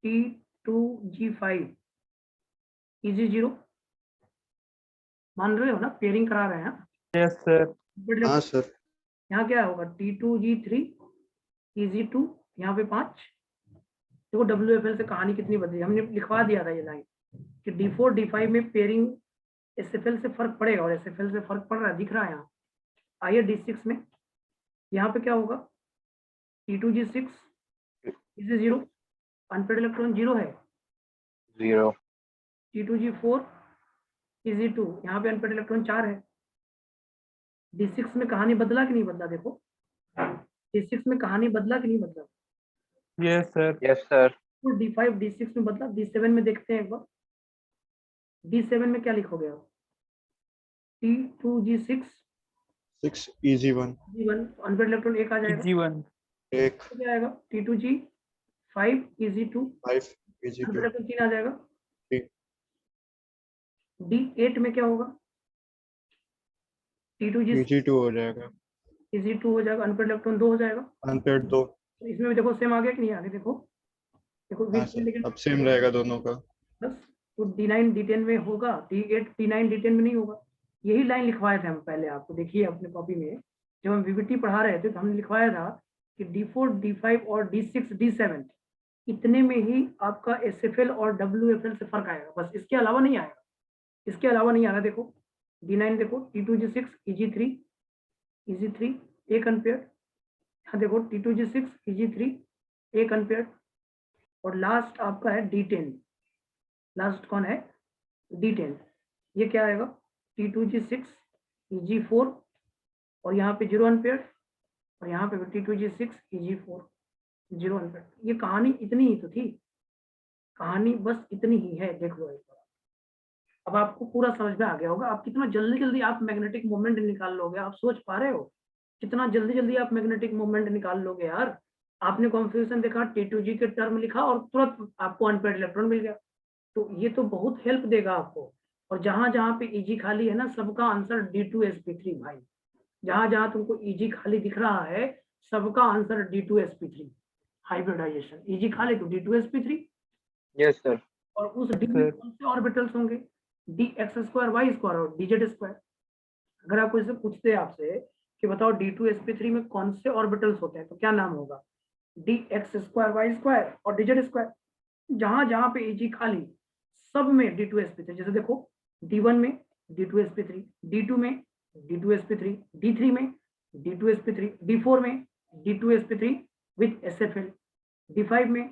T2G5 EG0, मान रहे हो ना, पेयरिंग करा रहे हैं। Yes sir. हाँ सर। यहाँ क्या होगा? T2G3 EG2, यहाँ पे 5। देखो WFL से कहानी कितनी बदली, हमने लिखवा दिया था ये लाइन कि D4 D5 में पेयरिंग SFL से फर्क पड़ेगा, और SFL से फर्क पड़ रहा है, दिख रहा है यहाँ। आइए D6 में, यहाँ पे क्या होगा? T2G6 EG0, अनपेड इलेक्ट्रॉन 0 है, 0 T2G4 EG2, यहाँ पे अनपेड इलेक्ट्रॉन 4 है। D6 में कहानी बदला कि नहीं बदला? देखो D6 में कहानी बदला कि नहीं बदला? Yes sir. Yes sir. D5 D6 में बदला। D7 में देखते हैं एक बार, D7 में क्या लिखोगे आप? T2G6 6 EG1 G1, unpaired electron 1 आ जाएगा, G1 1 तो क्या आएगा? T2G5 EG2, 5 unpaid EG2 electron 3 आ जाएगा। 3 D8 में क्या होगा? T2G EG2 हो जाएगा, EG2 हो जाएगा, अनपेड इलेक्ट्रॉन 2 हो जाएगा। अनपेड 2। तो इसमें भी देखो सेम आ गया कि नहीं आ गया? देखो देखो हाँ सर, लेकिन अब सेम रहेगा दोनों का। बस, तो D9 D10 में होगा, D8 D9 D10 में नहीं होगा। यही लाइन लिखवाए थे हम पहले, आपको देखिए अपने कॉपी में, जब हम VBT पढ़ा रहे थे तो हमने लिखवाया था कि D4 D5 और D6 D7 इतने में ही आपका SFL और WFL से फर्क आएगा, बस इसके अलावा नहीं आएगा, इसके अलावा नहीं आएगा। देखो D9 देखो, T2G6 EG3 एक अनपेयर, यहाँ देखो T2G6 EG3 एक अनपेयर, और लास्ट आपका है D10, लास्ट कौन है? D10, ये क्या आएगा? T2G6 EG4, और यहाँ पे 0 अनपेयर, और यहाँ पे T2G6 EG4 0 अनपेयर। ये कहानी इतनी ही तो थी, कहानी बस इतनी ही है। देख लो एक बार, अब आपको पूरा समझ में आ गया होगा। आप कितना जल्दी जल्दी आप मैग्नेटिक मोमेंट निकाल लोगे, आप सोच पा रहे हो कितना जल्दी जल्दी आप मैग्नेटिक मोमेंट निकाल लोगे यार। आपने कॉन्फ़िगरेशन देखा, T2G के टर्म लिखा और तुरंत आपको अनपेड इलेक्ट्रॉन मिल गया, तो ये तो बहुत हेल्प देगा आपको। और जहां जहां पे EG खाली है ना, सबका आंसर D2sp3 भाई, जहां जहां तुमको EG खाली दिख रहा है सबका आंसर D2sp3 हाइब्रिडाइजेशन। EG खाली तो D2sp3, यस सर। और उस D में कौन से ऑर्बिटल्स होंगे? dx² y² और dz²। अगर आप कोई से पूछते हैं आपसे कि बताओ D2sp3 में कौन से ऑर्बिटल्स होते हैं, तो क्या नाम होगा? dx² y² और dz²। जहां जहां पे EG खाली सब में D2sp3, जैसे देखो D1 में D2sp3, D2 में D2sp3, D3 में D2sp3, D4 में D2sp3 विथ SFL, D5 में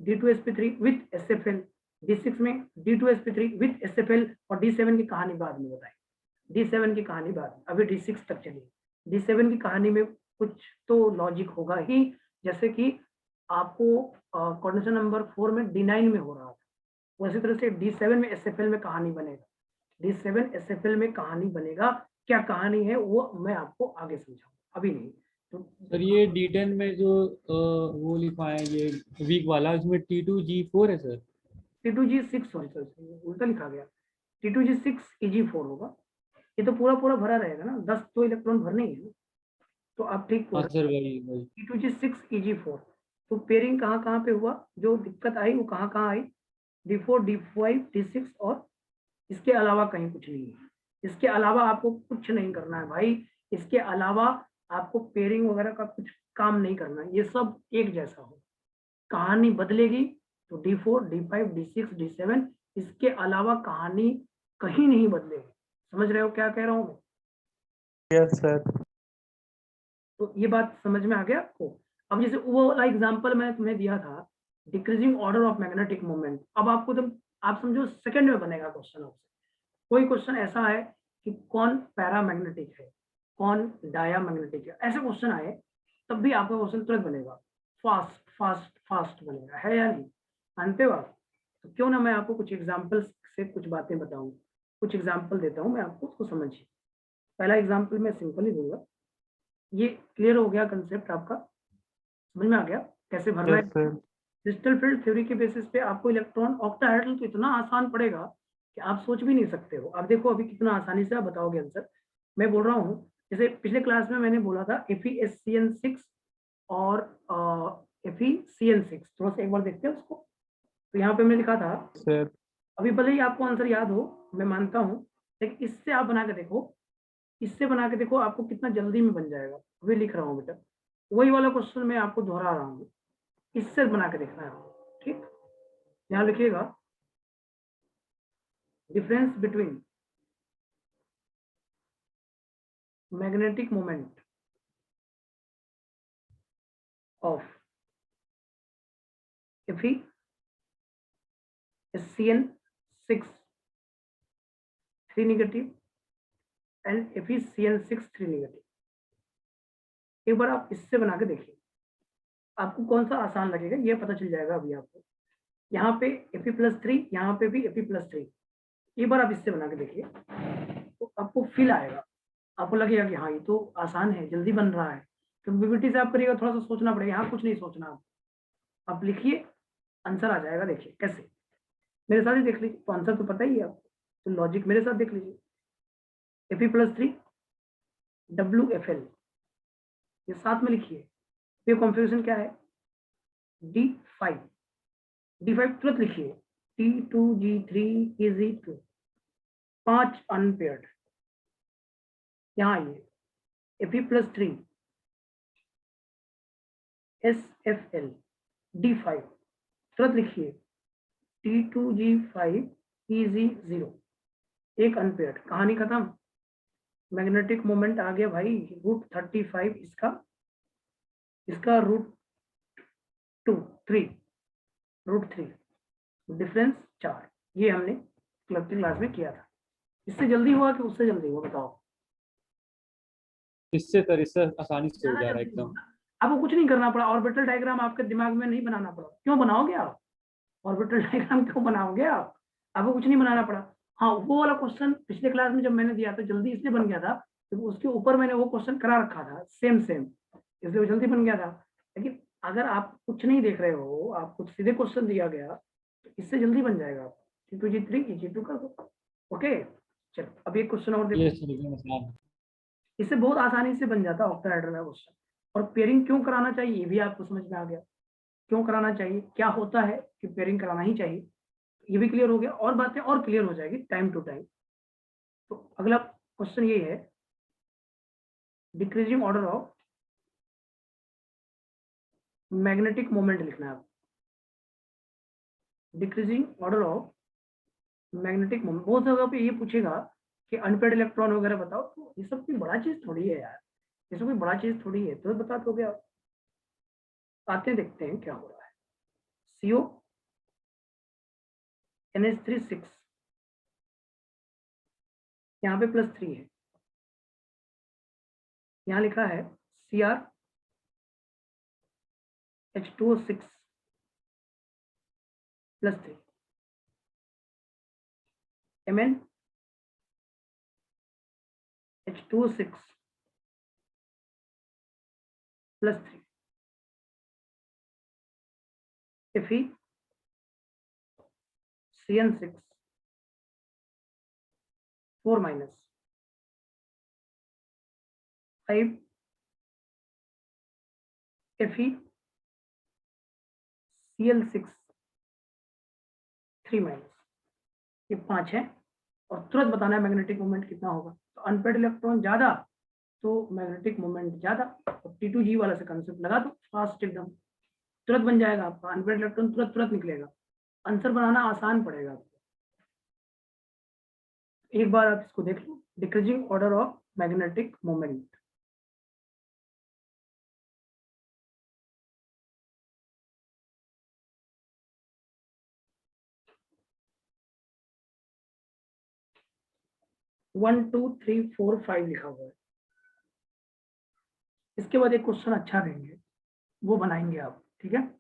D2sp3 विथ SFL, D6 में D2sp3 विथ SFL और D7 की कहानी बाद में बताएं। D7 की कहानी बाद में, अभी D6 तक चलिए। D7 की कहानी में कुछ तो लॉजिक होगा ही, जैसे कि आपको कोऑर्डिनेशन नंबर 4 में D9 में हो रहा था, उसी तरह से D7 में SFL में कहानी बनेगा। D7 SFL में कहानी बनेगा, क्या कहानी है वो मैं आपको आगे समझाऊंगा, अभी नहीं। तो सर ये D10 में जो वो लिखा है ये वीक वाला, इसमें T2G4 है सर। T2G6, सॉरी सर उल्टा लिखा गया, T2G6 EG4 होगा। ये तो पूरा पूरा भरा रहेगा ना, 10 तो इलेक्ट्रॉन भरने ही है ना, तो आप ठीक हाँ बोल सर वही T2G6 EG4। तो पेयरिंग कहाँ कहाँ पे हुआ, जो दिक्कत आई वो कहाँ कहाँ आई, D4 D5 D6 और इसके अलावा कहीं कुछ नहीं है। इसके अलावा आपको कुछ नहीं करना है भाई, इसके अलावा आपको पेयरिंग वगैरह का कुछ काम नहीं करना है, ये सब एक जैसा हो। कहानी बदलेगी तो D4 D5 D6 D7, इसके अलावा कहानी कहीं नहीं बदलेगी। समझ रहे हो क्या कह रहा हूँ मैं? Yes sir. तो ये बात समझ में आ गया आपको? अब जैसे वो वाला एग्जांपल मैंने तुम्हें दिया था, decreasing order of magnetic moment. अब आपको तो आप समझो सेकंड में बनेगा क्वेश्चन आपसे। कोई क्वेश्चन ऐसा है कि कौन पैरामैग्नेटिक है, कौन डायामैग्नेटिक है, ऐसे क्वेश्चन आए तब भी आपका क्वेश्चन तुरंत बनेगा, फास्ट फास्ट फास्ट बनेगा, है या नहीं? मानते हो आप? तो क्यों ना मैं आपको कुछ एग्जाम्पल से कुछ बातें बताऊं, कुछ एग्जाम्पल देता हूं मैं आपको, उसको समझिए। पहला एग्जाम्पल मैं सिंपल ही दूंगा। ये क्लियर हो गया कंसेप्ट आपका, समझ में आ गया कैसे भरना यस है? सर। क्रिस्टल फील्ड थ्योरी के बेसिस पे आपको इलेक्ट्रॉन ऑक्टाहेड्रल तो इतना आसान पड़ेगा कि आप सोच भी नहीं सकते हो। आप देखो अभी कितना आसानी से आप बताओगे आंसर। मैं बोल रहा हूँ, जैसे पिछले क्लास में मैंने बोला था FeSCN6 और FeCN6, थोड़ा सा एक बार देखते हैं उसको। तो यहाँ पे मैंने लिखा था, सर अभी भले ही आपको आंसर याद हो, मैं मानता हूँ, लेकिन इससे आप बना के देखो, इससे बना के देखो आपको कितना जल्दी में बन जाएगा। अभी लिख रहा हूँ बेटा, वही वाला क्वेश्चन मैं आपको दोहरा रहा हूँ, इससे बना के देखना है, ठीक? यहाँ लिखिएगा, difference between magnetic moment of FeSCN6 3 negative and FeCN6 3 negative. एक बार आप इससे बना के देखिए, आपको कौन सा आसान लगेगा ये पता चल जाएगा अभी आपको। यहाँ पे Fe+3, यहाँ पे भी Fe+3। एक बार आप इससे बना के देखिए तो आपको फील आएगा, आपको लगेगा कि हाँ ये तो आसान है, जल्दी बन रहा है। क्योंकि PPT से आप करिएगा थोड़ा सा सोचना पड़ेगा, यहाँ कुछ नहीं सोचना, आप लिखिए, आंसर आ जाएगा। देखिए कैसे, मेरे साथ ही देख लीजिए, तो आंसर तो पता ही है आपको, तो लॉजिक मेरे साथ देख लीजिए। Fe+3 WFL, ये साथ में लिखिए। ये कॉन्फ़िगरेशन क्या है, D5 तुरंत लिखिए, T2G3 EZ2, 5 अनपेयर्ड। यहाँ आइए, Fe+3 SFL D5 तुरंत लिखिए, T2G5 EZ0, एक अनपेयर्ड। कहानी खत्म, मैग्नेटिक मोमेंट आ गया भाई, √35 इसका √3, डिफरेंस 4। ये हमने क्लास में किया था। इससे जल्दी हुआ कि उससे जल्दी हुआ, बताओ? इससे सर, इससे आसानी से हो ज्यादा जा रहा है जल्दी एकदम। हुआ। आपको कुछ नहीं करना पड़ा, ऑर्बिटल डायग्राम आपके दिमाग में नहीं बनाना पड़ा। क्यों बनाओगे आप ऑर्बिटल डायग्राम, क्यों बनाओगे आप? आपको कुछ नहीं बनाना पड़ा। हाँ, वो वाला क्वेश्चन पिछले क्लास में जब मैंने दिया था जल्दी इसलिए बन गया था तो उसके ऊपर मैंने वो क्वेश्चन करा रखा था सेम, इसलिए वो जल्दी बन गया था। लेकिन अगर आप कुछ नहीं देख रहे हो, आपको सीधे क्वेश्चन दिया गया तो इससे जल्दी बन जाएगा। T2G3 EG2 कर दो। ओके, चलो अब एक क्वेश्चन और ये देखो, सर एकदम आसान। इससे बहुत आसानी से बन जाता है ऑक्टाहेड्रल का क्वेश्चन। और पेयरिंग क्यों कराना चाहिए ये भी आपको समझ में आ गया, क्यों कराना चाहिए, क्या होता है कि पेयरिंग कराना ही चाहिए, ये भी क्लियर हो गया। और बातें और क्लियर हो जाएगी टाइम टू टाइम। तो अगला क्वेश्चन ये है, decreasing order of magnetic moment लिखना है आपको। Decreasing order of magnetic moment, बहुत जगह पे ये पूछेगा कि अनपेड इलेक्ट्रॉन वगैरह बताओ, तो ये सब कोई बड़ा चीज थोड़ी है यार, ये सब कोई बड़ा चीज थोड़ी है, तो बता दोगे आप। आते देखते हैं क्या हो रहा है। CO NH3 6, यहाँ पे +3 है, यहाँ लिखा है Cr H2O6 +3, Mn H2O6 +3, Fe CN6 4 minus 5 Fe Cl6 3 minus, ये 5 है और तुरंत बताना है मैग्नेटिक मोमेंट कितना होगा। तो अनपेड इलेक्ट्रॉन ज्यादा तो मैग्नेटिक मोमेंट ज्यादा, तो T2G वाला से कंसेप्ट लगा दो, फास्ट एकदम तुरंत बन जाएगा आपका अनपेड इलेक्ट्रॉन, तुरंत निकलेगा। आंसर बनाना आसान पड़ेगा आपको, एक बार आप इसको देख लो, decreasing order of magnetic moment. One two three four 5 लिखा हुआ है। इसके बाद एक क्वेश्चन अच्छा देंगे, वो बनाएंगे आप, ठीक है।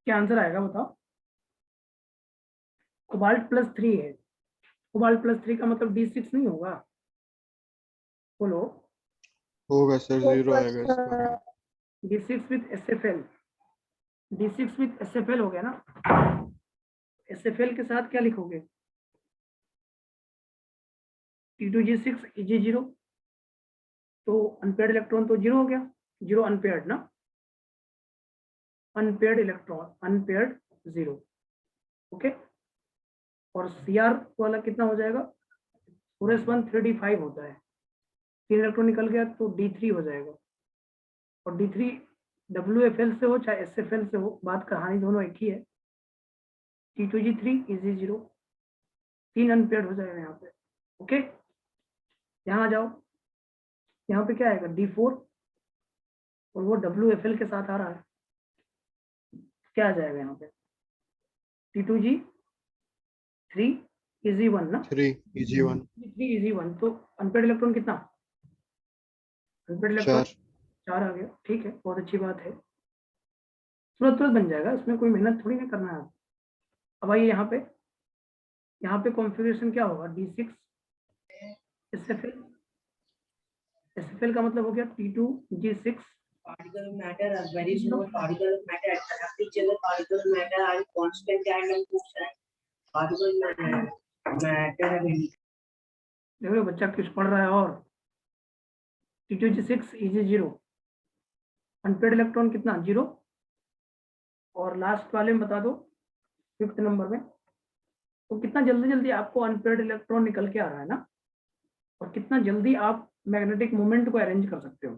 क्या आंसर आएगा बताओ। कोबाल्ट +3 है, कोबाल्ट +3 का मतलब D6 नहीं होगा, बोलो। होगा सर, 0 आएगा इसका। D6 with SFL, D6 with SFL हो गया ना। SFL के साथ क्या लिखोगे, T2G6 Eg0, तो अनपेयर्ड इलेक्ट्रॉन तो 0 हो गया, 0 अनपेयर्ड ना, अनपेयर्ड इलेक्ट्रॉन, अनपेयर्ड 0, ओके। और Cr वाला कितना हो जाएगा, 4s1 3d5 होता है, 3 इलेक्ट्रॉन निकल गया तो D3 हो जाएगा। और D3 WFL से हो चाहे SFL से हो, बात कहानी दोनों एक ही है। T2G3 Eg0, 3 अनपेयर्ड हो जाएगा यहाँ पे, ओके। यहाँ आ जाओ, यहाँ पे क्या आएगा D4, और वो WFL के साथ आ रहा है, क्या आ जाएगा यहाँ पे T2G3 Eg1 ना, 3 Eg1 3 Eg1, तो अनपेयर्ड इलेक्ट्रॉन कितना, अनपेयर्ड इलेक्ट्रॉन 4 आ गया, ठीक है, बहुत अच्छी बात है, तुरंत बन जाएगा, इसमें कोई मेहनत थोड़ी ना करना है। अब आइए यहाँ पे कॉन्फ़िगरेशन क्या होगा, D6 SFL का मतलब हो गया T2G6 particle of matter are very small particle of matter attract each other, particle of matter are constant and motion, particle of matter have देखो बच्चा कुछ पढ़ रहा है। और T2G6 Eg0, अनपेयर्ड इलेक्ट्रॉन कितना 0, और लास्ट वाले में बता दो 5th नंबर में, तो कितना जल्दी आपको अनपेयर्ड इलेक्ट्रॉन निकल के आ रहा है ना, और कितना जल्दी आप मैग्नेटिक मोमेंट को अरेंज कर सकते हो,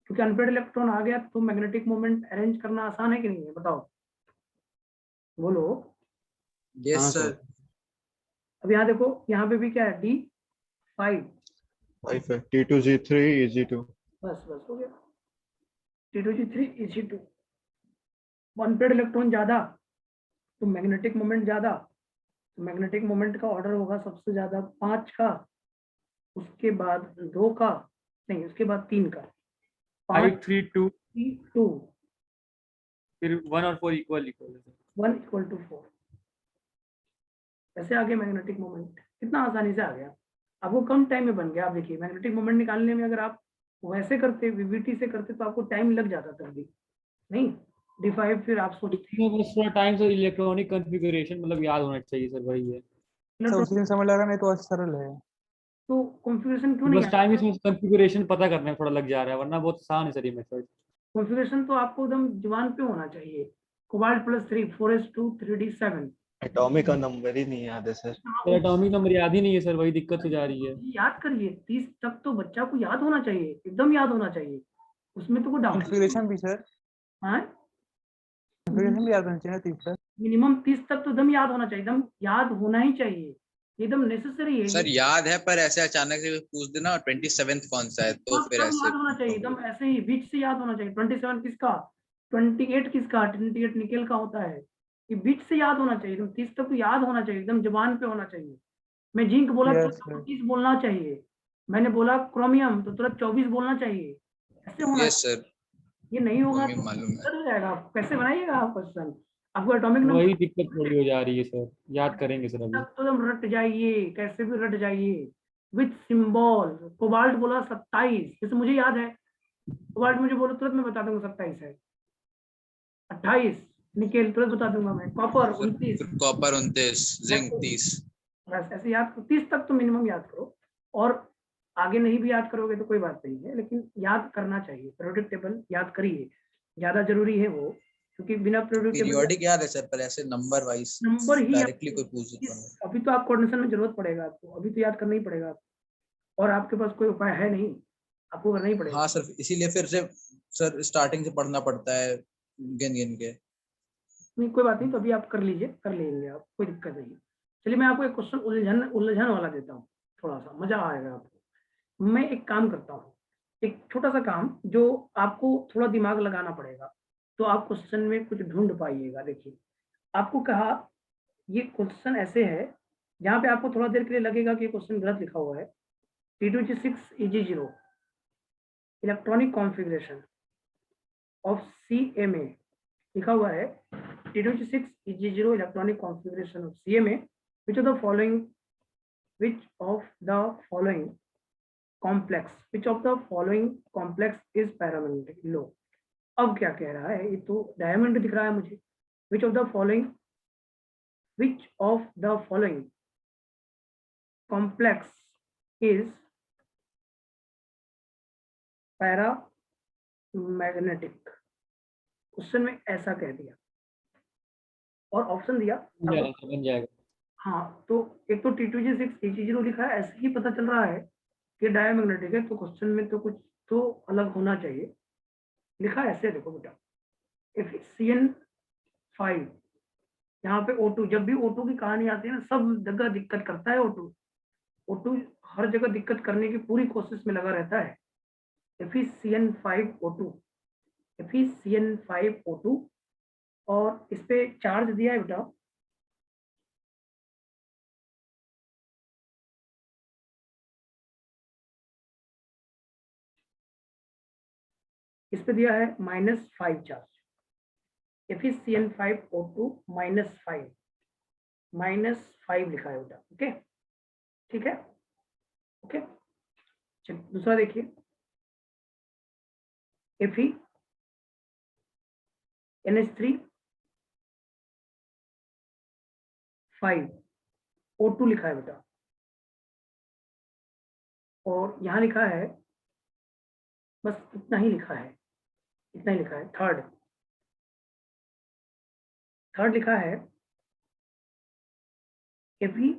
क्योंकि अनपेयर्ड इलेक्ट्रॉन आ गया तो मैग्नेटिक मोमेंट अरेंज करना आसान है कि नहीं है, बताओ, बोलो। यस हाँ सर। अब यहाँ देखो, यहाँ पे भी क्या है D5, 5 है, T2G3 Eg2। बस हो गया, T2G3 Eg2, अनपेयर्ड इलेक्ट्रॉन ज्यादा तो मैग्नेटिक मोमेंट ज्यादा, तो मैग्नेटिक मोमेंट का ऑर्डर होगा सबसे ज्यादा 5 का, उसके बाद 2 का, नहीं उसके बाद 3 का, 5 3 2 2, फिर 1 और 4 इक्वल 1 = 4, ऐसे आ गया मैग्नेटिक मोमेंट, कितना आसानी से आ गया, आपको कम टाइम में बन गया। आप देखिए मैग्नेटिक मोमेंट निकालने में अगर आप वैसे करते VVT से करते तो आपको टाइम लग जाता तब भी नहीं, D5 फिर आप सोचते इसमें बस थोड़ा टाइम से इलेक्ट्रॉनिक कॉन्फ़िगरेशन मतलब याद होना चाहिए सर, वही है। सर उसी दिन समझ लगा, नहीं तो आज सरल है। तो कॉन्फ़िगरेशन क्यों नहीं बस टाइम इसमें कॉन्फ़िगरेशन पता करने में थोड़ा लग जा रहा है, वरना बहुत आसान है सर ये मेथड। कॉन्फ़िगरेशन तो आपको एकदम जुबान पे होना चाहिए। कोबाल्ट +3 4s2 3d7, एटॉमिक का नंबर ही नहीं याद है सर। सर एटॉमिक नंबर याद ही नहीं है सर, वही दिक्कत हो जा रही है। याद करिए, 30 तक तो बच्चा को याद होना चाहिए, एकदम याद होना चाहिए, उसमें तो कोई डाउट कॉन्फ़िगरेशन भी सर, हाँ। कॉन्फ़िगरेशन भी याद होना चाहिए ना 30 तक। मिनिमम 30 तक तो एकदम याद होना चाहिए, एकदम याद होना ही चाहिए, एकदम नेसेसरी है सर ये। याद है, पर ऐसे अचानक से पूछ देना 27th कौन सा है, तो सब फिर सब ऐसे याद होना चाहिए, एकदम ऐसे ही बीच से याद होना चाहिए। 27 किसका, 28 किसका, 28 निकेल का होता है, ये बीच से याद होना चाहिए, एकदम 30 तक तो याद होना चाहिए, एकदम जुबान पे होना चाहिए। मैं जिंक बोला तो यस सर। 30 बोलना चाहिए, मैंने बोला क्रोमियम तो तुरंत 24 बोलना चाहिए, ऐसे होना यस सर, ये नहीं होगा मम्मी तो मालूम है। दिक्कत हो जाएगा। आप कैसे बनाइएगा आप क्वेश्चन, आपको एटॉमिक नंबर वही दिक्कत थोड़ी हो जा रही है सर, याद करेंगे सर अभी। तक तो एकदम रट जाइए, कैसे भी रट जाइए विथ सिंबल। कोबाल्ट बोला 27, जैसे मुझे याद है, कोबाल्ट मुझे बोलो तुरंत मैं बता दूंगा 27 है। 28 निकेल तुरंत बता दूंगा मैं। कॉपर 29, फिर कॉपर 29, जिंक 30। बस ऐसे याद करो, 30 तक तो मिनिमम याद करो, और आगे नहीं भी याद करोगे तो कोई बात नहीं है, लेकिन याद करना चाहिए। पीरियोडिक टेबल याद करिए, ज्यादा जरूरी है वो, क्योंकि बिना पीरियोडिक टेबल पीरियोडिक याद है सर, पर ऐसे नंबर वाइज नंबर ही डायरेक्टली कोई पूछ देता है। अभी तो आप कोऑर्डिनेशन में जरूरत पड़ेगा आपको, अभी तो याद करना ही पड़ेगा आपको, और आपके पास कोई उपाय है नहीं, आपको करना ही पड़ेगा। हाँ सर, इसीलिए फिर से सर स्टार्टिंग से पढ़ना पड़ता है, गिन गिन के। नहीं कोई बात नहीं, तो अभी आप कर लीजिए, कर लेंगे आप, कोई दिक्कत नहीं है। चलिए मैं आपको एक क्वेश्चन उलझन उलझन वाला देता हूँ, थोड़ा सा मजा आएगा आपको। मैं एक काम करता हूँ, एक छोटा सा काम जो आपको थोड़ा दिमाग लगाना पड़ेगा, तो आप क्वेश्चन में कुछ ढूंढ पाइएगा। देखिए आपको कहा ये क्वेश्चन ऐसे है जहाँ पे आपको थोड़ा देर के लिए लगेगा कि क्वेश्चन गलत लिखा हुआ है। T2G6 EG0 electronic configuration of CMA लिखा हुआ है। T2G6 EG0 electronic configuration of CMA, which of the following complex is paramagnetic? लो अब क्या कह रहा है, ये तो डायमंड दिख रहा है मुझे। which of the following complex is paramagnetic? Question में ऐसा कह दिया और ऑप्शन दिया। बन जाएगा सर, बन जाएगा। हाँ तो एक तो T2G6 EG0 लिखा है, ऐसे ही पता चल रहा है कि डायमैग्नेटिक है, तो क्वेश्चन में तो कुछ तो अलग होना चाहिए। लिखा है ऐसे, देखो बेटा, if CN5, यहाँ पे O2, जब भी O2 की कहानी आती है ना, सब जगह दिक्कत करता है O2 हर जगह दिक्कत करने की पूरी कोशिश में लगा रहता है। FeCN5O2 और इस पे चार्ज दिया है बेटा, इस पे दिया है -5 चार्ज। FeCN5O2 -5 लिखा है बेटा। ओके ठीक है, ओके चलिए दूसरा देखिए। FeNH3 5O2 लिखा है बेटा, और यहाँ लिखा है, बस इतना ही लिखा है, इतना ही लिखा है। थर्ड लिखा है FeCN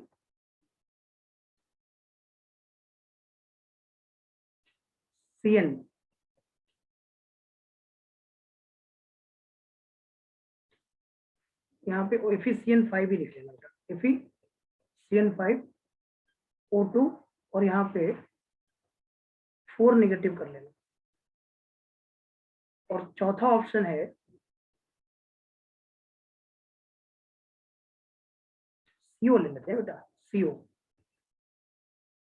यहाँ पे FeCN5 ही लिख लेना बेटा, FeCN5O2 और यहाँ पे 4 नेगेटिव कर लेना। और चौथा ऑप्शन है CO ले लेते हैं बेटा, CO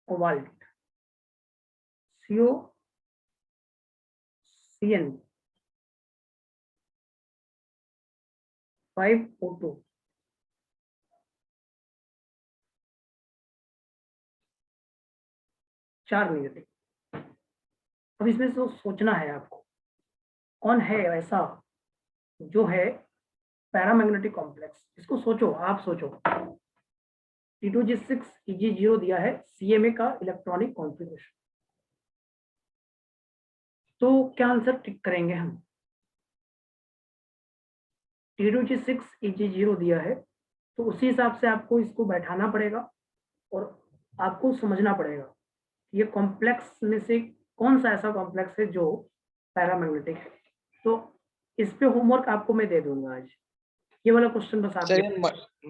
cobalt, CO CN 5O2 4 negative. अब इसमें से सोचना है आपको, कौन है ऐसा जो है पैरामैग्नेटिक कॉम्प्लेक्स। इसको सोचो, आप सोचो। T2G6 EG0 दिया है, CMA का इलेक्ट्रॉनिक कॉन्फ़िगरेशन, तो क्या आंसर टिक करेंगे हम? T2G6 EG0 दिया है, तो उसी हिसाब से आपको इसको बैठाना पड़ेगा और आपको समझना पड़ेगा ये कॉम्प्लेक्स में से कौन सा ऐसा कॉम्प्लेक्स है जो पैरामैग्नेटिक है। तो इस पे होमवर्क आपको मैं दे दूंगा आज, ये वाला क्वेश्चन बस आप सर ये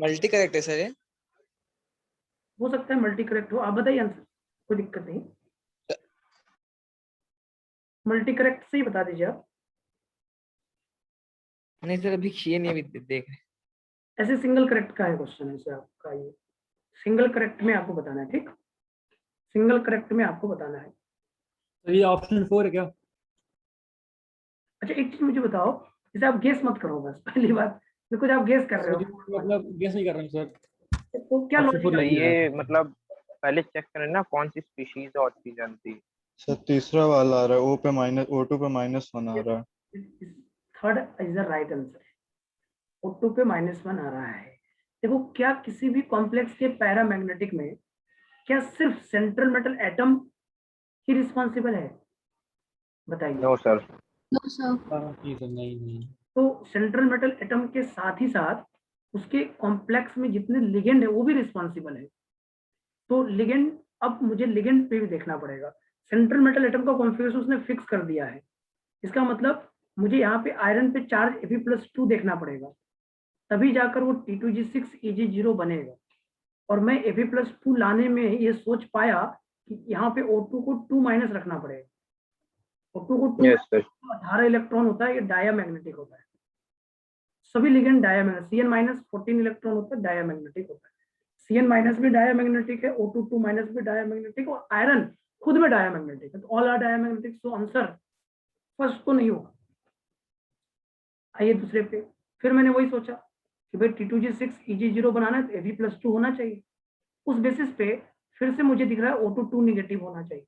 मल्टी करेक्ट है सर ये? हो सकता है मल्टी करेक्ट हो, आप बताइए आंसर, कोई दिक्कत नहीं, मल्टी करेक्ट से ही बता दीजिए आप। नहीं सर अभी किए नहीं, अभी देख रहे। ऐसे सिंगल करेक्ट का है क्वेश्चन है सर आपका, ये सिंगल करेक्ट में आपको बताना है, ठीक, सिंगल करेक्ट में आपको बताना है। तो ये ऑप्शन 4 है क्या? अच्छा एक चीज मुझे बताओ, जैसे आप गेस मत करो, बस पहली बात कुछ आप गेस कर रहे हो, मतलब गेस नहीं कर रहा हूँ सर। तो क्या option लॉजिक 4 तो लग ही रहा है। ये मतलब पहले चेक करें ना कौन सी स्पीशीज और चीज जानती है। सर तीसरा वाला आ रहा है, O पे माइनस O2 पे -1 आ रहा है। Third is the right answer, O2 पे -1 आ रहा है। देखो क्या किसी भी कॉम्प्लेक्स के पैरामैग्नेटिक में क्या सिर्फ सेंट्रल मेटल एटम ही रिस्पॉन्सिबल है, बताइए। No sir. नहीं सर, नहीं। तो सेंट्रल मेटल एटम के साथ ही साथ उसके कॉम्प्लेक्स में जितने लिगेंड है वो भी रिस्पॉन्सिबल है। तो लिगेंड, अब मुझे लिगेंड पे भी देखना पड़ेगा। सेंट्रल मेटल एटम का कॉन्फिगरेशन उसने फिक्स कर दिया है, इसका मतलब मुझे यहाँ पे आयरन पे चार्ज Fe+2 देखना पड़ेगा, तभी जाकर वो T2G6 Eg0 बनेगा। और मैं Fe+2 लाने में ये सोच पाया कि यहाँ पे O2 को 2- रखना पड़ेगा। O2 को 2 यस सर। 18 इलेक्ट्रॉन होता है, ये डायामैग्नेटिक होता है। सभी लिगेंड डायामैग्नेटिक, Cn- 14 इलेक्ट्रॉन होता है, डायामैग्नेटिक होता है। Cn- भी डायामैग्नेटिक है, O2 2- भी डायामैग्नेटिक, और आयरन खुद में डायामैग्नेटिक है। तो all are diamagnetic, so answer first तो नहीं होगा। आइए दूसरे पे, फिर मैंने वही सोचा कि भाई T2G6 Eg0 बनाना है तो Fe+2 होना चाहिए। उस बेसिस पे फिर से मुझे दिख रहा है O2 2- होना चाहिए।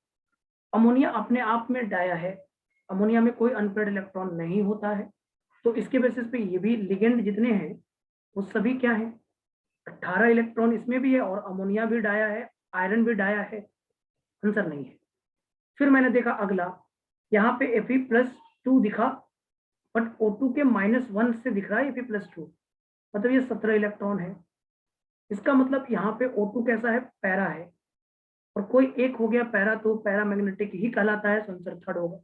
अमोनिया अपने आप में डाया है, अमोनिया में कोई अनपेयर्ड इलेक्ट्रॉन नहीं होता है, तो इसके बेसिस पे ये भी लिगेंड जितने हैं वो सभी क्या है, 18 इलेक्ट्रॉन इसमें भी है, और अमोनिया भी डाया है, आयरन भी डाया है, आंसर नहीं है। फिर मैंने देखा अगला, यहाँ पे Fe+2 दिखा, बट O2 के -1 से दिख रहा है Fe+2, मतलब ये 17 इलेक्ट्रॉन है। इसका मतलब यहाँ पे O2 कैसा है, पैरा है, और कोई एक हो गया पैरा तो पैरामैग्नेटिक ही कहलाता है, आंसर थर्ड होगा।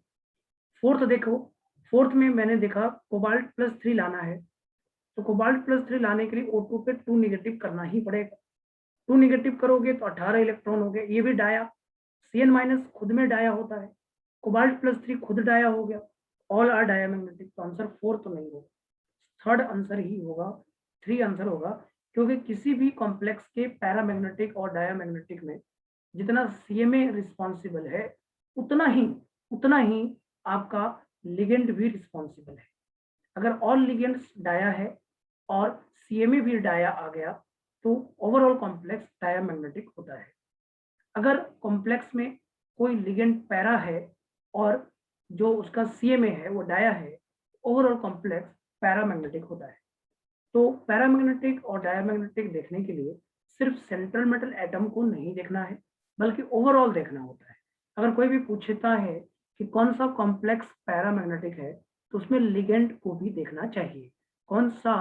फोर्थ देखो, फोर्थ में मैंने देखा कोबाल्ट+3 लाना है, तो कोबाल्ट+3 लाने के लिए O2 पे 2- करना ही पड़ेगा। 2- करोगे तो 18 इलेक्ट्रॉन हो गए, ये भी डाया, Cn- खुद में डाया होता है, कोबाल्ट+3 खुद डाया हो गया, ऑल आर डायामैग्नेटिक, तो आंसर 4 तो नहीं होगा, थर्ड आंसर ही होगा, 3 आंसर होगा। क्योंकि किसी भी कॉम्प्लेक्स के पैरामैग्नेटिक और डायामैग्नेटिक में जितना CMA रिस्पॉन्सिबल है उतना ही आपका लिगेंड भी रिस्पॉन्सिबल है। अगर ऑल लिगेंड्स डाया है और CMA भी डाया आ गया तो ओवरऑल कॉम्प्लेक्स डायामैग्नेटिक होता है। अगर कॉम्प्लेक्स में कोई लिगेंड पैरा है और जो उसका CMA है वो डाया है, ओवरऑल कॉम्प्लेक्स पैरामैग्नेटिक होता है। तो पैरामैग्नेटिक और डायामैग्नेटिक देखने के लिए सिर्फ सेंट्रल मेटल एटम को नहीं देखना है, बल्कि ओवरऑल देखना होता है। अगर कोई भी पूछता है कि कौन सा कॉम्प्लेक्स पैरामैग्नेटिक है तो उसमें लिगेंड को भी देखना चाहिए। कौन सा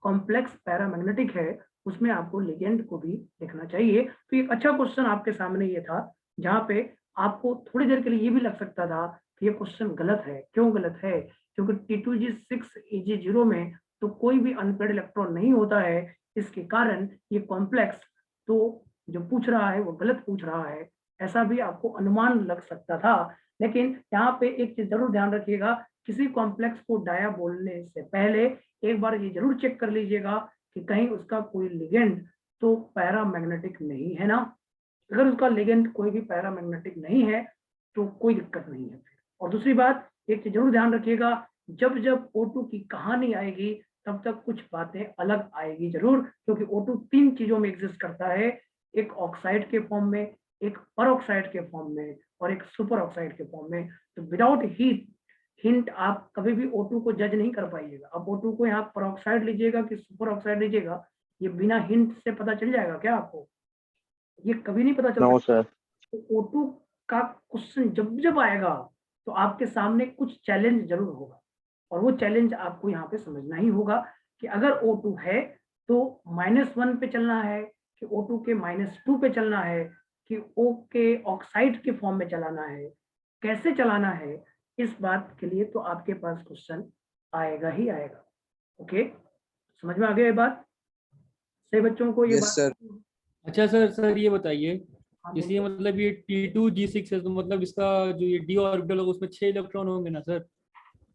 कॉम्प्लेक्स पैरामैग्नेटिक है उसमें आपको लिगेंड को भी देखना चाहिए। तो एक अच्छा क्वेश्चन आपके सामने ये था, जहाँ पे आपको थोड़ी देर के लिए ये भी लग सकता था कि ये क्वेश्चन गलत है। क्यों गलत है? क्योंकि T2G6 Eg0 में तो कोई भी अनपेयर्ड इलेक्ट्रॉन नहीं होता है, इसके कारण ये कॉम्प्लेक्स तो जो पूछ रहा है वो गलत पूछ रहा है, ऐसा भी आपको अनुमान लग सकता था। लेकिन यहाँ पे एक चीज जरूर ध्यान रखिएगा, किसी कॉम्प्लेक्स को डाया बोलने से पहले एक बार ये जरूर चेक कर लीजिएगा कि कहीं उसका कोई लिगेंड तो पैरामैग्नेटिक नहीं है ना। अगर उसका लिगेंड कोई भी पैरामैग्नेटिक नहीं है तो कोई दिक्कत नहीं है। और दूसरी बात, एक चीज जरूर ध्यान रखिएगा, जब जब O2 की कहानी आएगी तब तक कुछ बातें अलग आएगी जरूर, क्योंकि O2 3 चीजों में एग्जिस्ट करता है, एक ऑक्साइड के फॉर्म में, एक परऑक्साइड के फॉर्म में, और एक सुपर ऑक्साइड के फॉर्म में। तो विदाउट हिंट आप कभी भी O2 को जज नहीं कर पाइएगा। अब O2 को यहाँ परऑक्साइड लीजिएगा कि सुपर ऑक्साइड लीजिएगा, ये बिना हिंट से पता चल जाएगा क्या आपको? ये कभी नहीं पता चल नो सकता। सर। तो O2 का क्वेश्चन जब जब आएगा तो आपके सामने कुछ चैलेंज जरूर होगा, और वो चैलेंज आपको यहाँ पे समझना ही होगा कि अगर O2 है तो -1 पे चलना है कि O2 के -2 पे चलना है कि O के ऑक्साइड के फॉर्म में चलाना है, कैसे चलाना है, इस बात के लिए तो आपके पास क्वेश्चन आएगा ही आएगा। ओके, समझ में आ गया ये बात? सही बच्चों को ये यस बात? सर। अच्छा सर ये बताइए, हाँ, जैसे ये मतलब ये T2G6 है, तो मतलब इसका जो ये d ऑर्बिटल होगा उसमें 6 इलेक्ट्रॉन होंगे ना सर?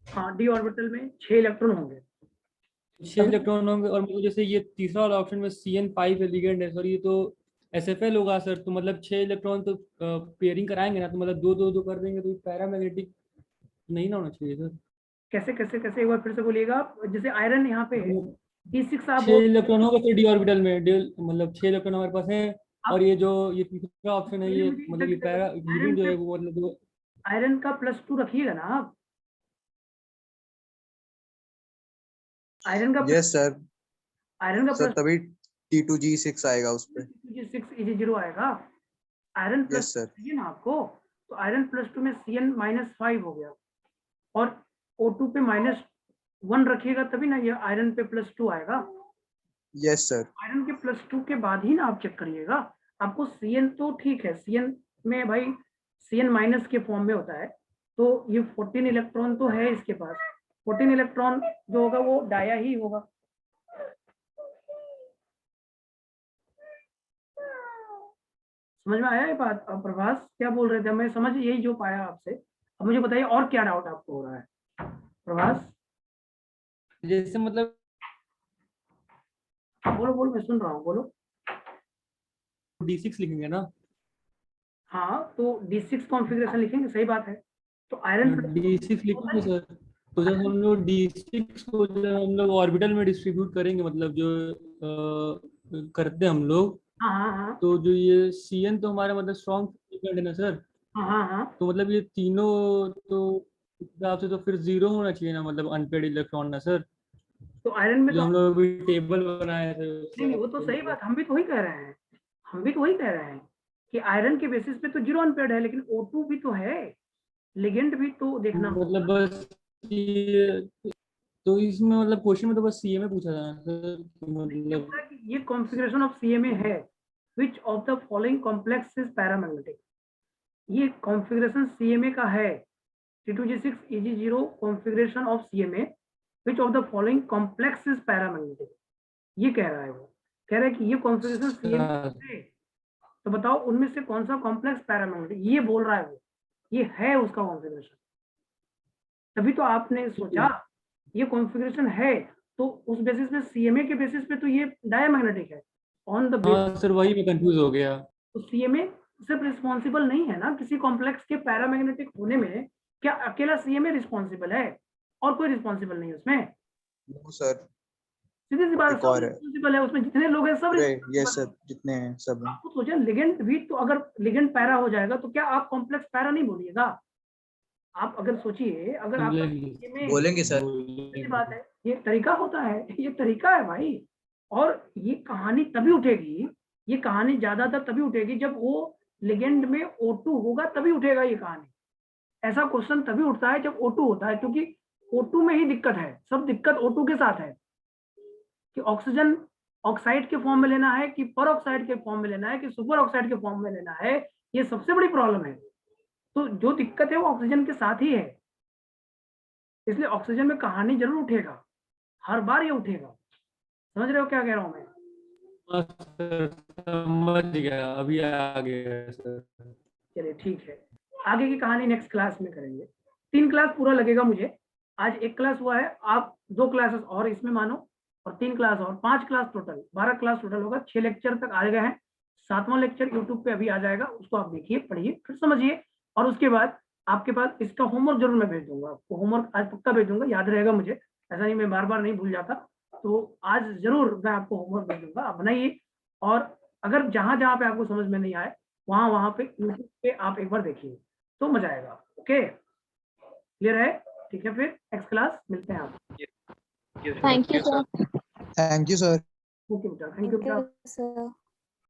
हाँ, डी ऑर्बिटल में 6 इलेक्ट्रॉन होंगे। 6 इलेक्ट्रॉन होंगे, और मतलब जैसे ये तीसरा वाला ऑप्शन में CN5 है लिगेंड है सर, ये तो SFL होगा सर, तो मतलब 6 इलेक्ट्रॉन तो पेयरिंग कराएंगे ना, तो मतलब 2-2 कर देंगे, तो पैरामैग्नेटिक नहीं ना होना चाहिए सर? कैसे कैसे कैसे एक बार फिर से बोलिएगा आप। जैसे आयरन यहाँ पे है, E6 आप 6 इलेक्ट्रॉन होगा सर डी ऑर्बिटल में, मतलब 6 इलेक्ट्रॉन हमारे पास है, आप- और ये जो ये तीसरा ऑप्शन है, ये मुझे मतलब ये पैरा लिगेंड जो है वो मतलब जो आयरन का +2 रखिएगा ना आप। आयरन का यस सर। आयरन का सर तभी T2G6 आएगा उस पे। 6 Eg0 आएगा। Iron plus yes sir. चाहिए ना आपको, तो आयरन +2 में Cn-5 हो गया, और O2 पे -1 रखिएगा तभी ना ये आयरन पे +2 आएगा। Yes sir. आयरन के +2 के बाद ही ना आप चेक करिएगा। आपको Cn तो ठीक है, Cn में भाई Cn- के फॉर्म में होता है, तो ये 14 इलेक्ट्रॉन तो है इसके पास। 14 इलेक्ट्रॉन जो होगा वो डाया ही होगा। समझ में आया ये बात? अब प्रभास क्या बोल रहे थे? मैं समझ यही जो पाया आपसे। अब मुझे बताइए और क्या डाउट आपको हो रहा है प्रभास? जैसे मतलब बोलो बोलो, मैं सुन रहा हूँ, बोलो। D6 लिखेंगे ना? हाँ, तो D6 कॉन्फ़िगरेशन लिखेंगे, सही बात है। तो आयरन D6 लिखेंगे सर, तो जब हम लोग D6 को जब हम लोग ऑर्बिटल में डिस्ट्रीब्यूट करेंगे, मतलब जो करते हैं हम लोग, हाँ हाँ हाँ तो जो ये Cn तो हमारा मतलब स्ट्रॉन्ग है ना सर, हाँ हाँ हाँ। तो मतलब ये तीनों तो इस हिसाब से तो फिर 0 होना चाहिए ना, मतलब अनपेड इलेक्ट्रॉन ना सर, तो आयरन में जो तो हम लोग अभी टेबल बनाए थे नहीं, वो तो सही बात, हम भी तो वही कह रहे हैं। हम भी तो वही कह रहे हैं कि आयरन के बेसिस पे तो 0 अनपेड है, लेकिन O2 भी तो है, लिगेंड भी तो देखना होगा। मतलब बस ये, तो इसमें मतलब क्वेश्चन में तो बस CA में पूछा था ना सर, मतलब ये कॉन्फ़िगरेशन ऑफ CMA है, which of the following complex is paramagnetic? ये कॉन्फ़िगरेशन CMA का है, T2G6 Eg0 configuration of CMA, which of the following complex is paramagnetic? ये कह रहा है वो, कह रहा है कि ये कॉन्फ़िगरेशन CMA है, तो बताओ उनमें से कौन सा कॉम्प्लेक्स पैरामैग्नेटिक, ये बोल रहा है वो, ये है उसका कॉन्फ़िगरेशन। तभी तो आपने सोचा ये कॉन्फ़िगरेशन है, तो उस बेसिस पे CMA के बेसिस पे तो ये डायमैग्नेटिक है ऑन द बेसिस। हाँ सर वही मैं कंफ्यूज हो गया। तो CMA सिर्फ रिस्पॉन्सिबल नहीं है ना किसी कॉम्प्लेक्स के पैरामैग्नेटिक होने में, क्या अकेला CMA रिस्पॉन्सिबल है और कोई रिस्पॉन्सिबल नहीं है उसमें? No sir. सीधी सी बात, एक सब और है। रिस्पॉन्सिबल है उसमें, जितने लोग हैं सब अरे responsible ये हैं। सब जितने हैं सब हैं। आपको सोचा लिगेंड भी तो, अगर लिगेंड पैरा हो जाएगा तो क्या आप कॉम्प्लेक्स पैरा नहीं बोलिएगा? आप अगर सोचिए, अगर आपका CMA बोलेंगे सर। सीधी बात है, ये तरीका होता है, ये तरीका है भाई। और ये कहानी तभी उठेगी, ये कहानी ज्यादातर तभी उठेगी जब वो लिगेंड में O2 होगा, तभी उठेगा ये कहानी। ऐसा क्वेश्चन तभी उठता है जब O2 होता है, क्योंकि O2 में ही दिक्कत है, सब दिक्कत O2 के साथ है कि ऑक्सीजन ऑक्साइड के फॉर्म में लेना है कि पर ऑक्साइड के फॉर्म में लेना है कि सुपर ऑक्साइड के फॉर्म में लेना है, ये सबसे बड़ी प्रॉब्लम है। तो जो दिक्कत है वो ऑक्सीजन के साथ ही है, इसलिए ऑक्सीजन में कहानी जरूर उठेगा, हर बार ये उठेगा। समझ रहे हो क्या कह रहा हूं मैं? हाँ सर समझ गया, अभी आ गया सर। चलिए ठीक है, आगे की कहानी नेक्स्ट क्लास में करेंगे। 3 क्लास पूरा लगेगा मुझे, आज 1 क्लास हुआ है, आप 2 क्लासेस और इसमें मानो, और 3 क्लास और, 5 क्लास टोटल, 12 क्लास टोटल होगा। 6 लेक्चर तक आ गए हैं, 7वां लेक्चर यूट्यूब पे अभी आ जाएगा, उसको आप देखिए, पढ़िए, फिर समझिए, और उसके बाद आपके पास इसका होमवर्क जरूर मैं भेज दूंगा आपको। होमवर्क आज पक्का भेज दूंगा, याद रहेगा मुझे, ऐसा नहीं मैं बार बार नहीं भूल जाता, तो आज जरूर मैं आपको होमवर्क भेज दूंगा, आप बनाइए। और अगर जहां जहां पे आपको समझ में नहीं आए, वहां वहां पे यूट्यूब पे आप एक बार देखिए, तो मजा आएगा। ओके, क्लियर है? ठीक है, फिर नेक्स्ट क्लास मिलते हैं आप। Thank you, sir. Thank you sir. Okay बेटा, थैंक यू बेटा। Sir.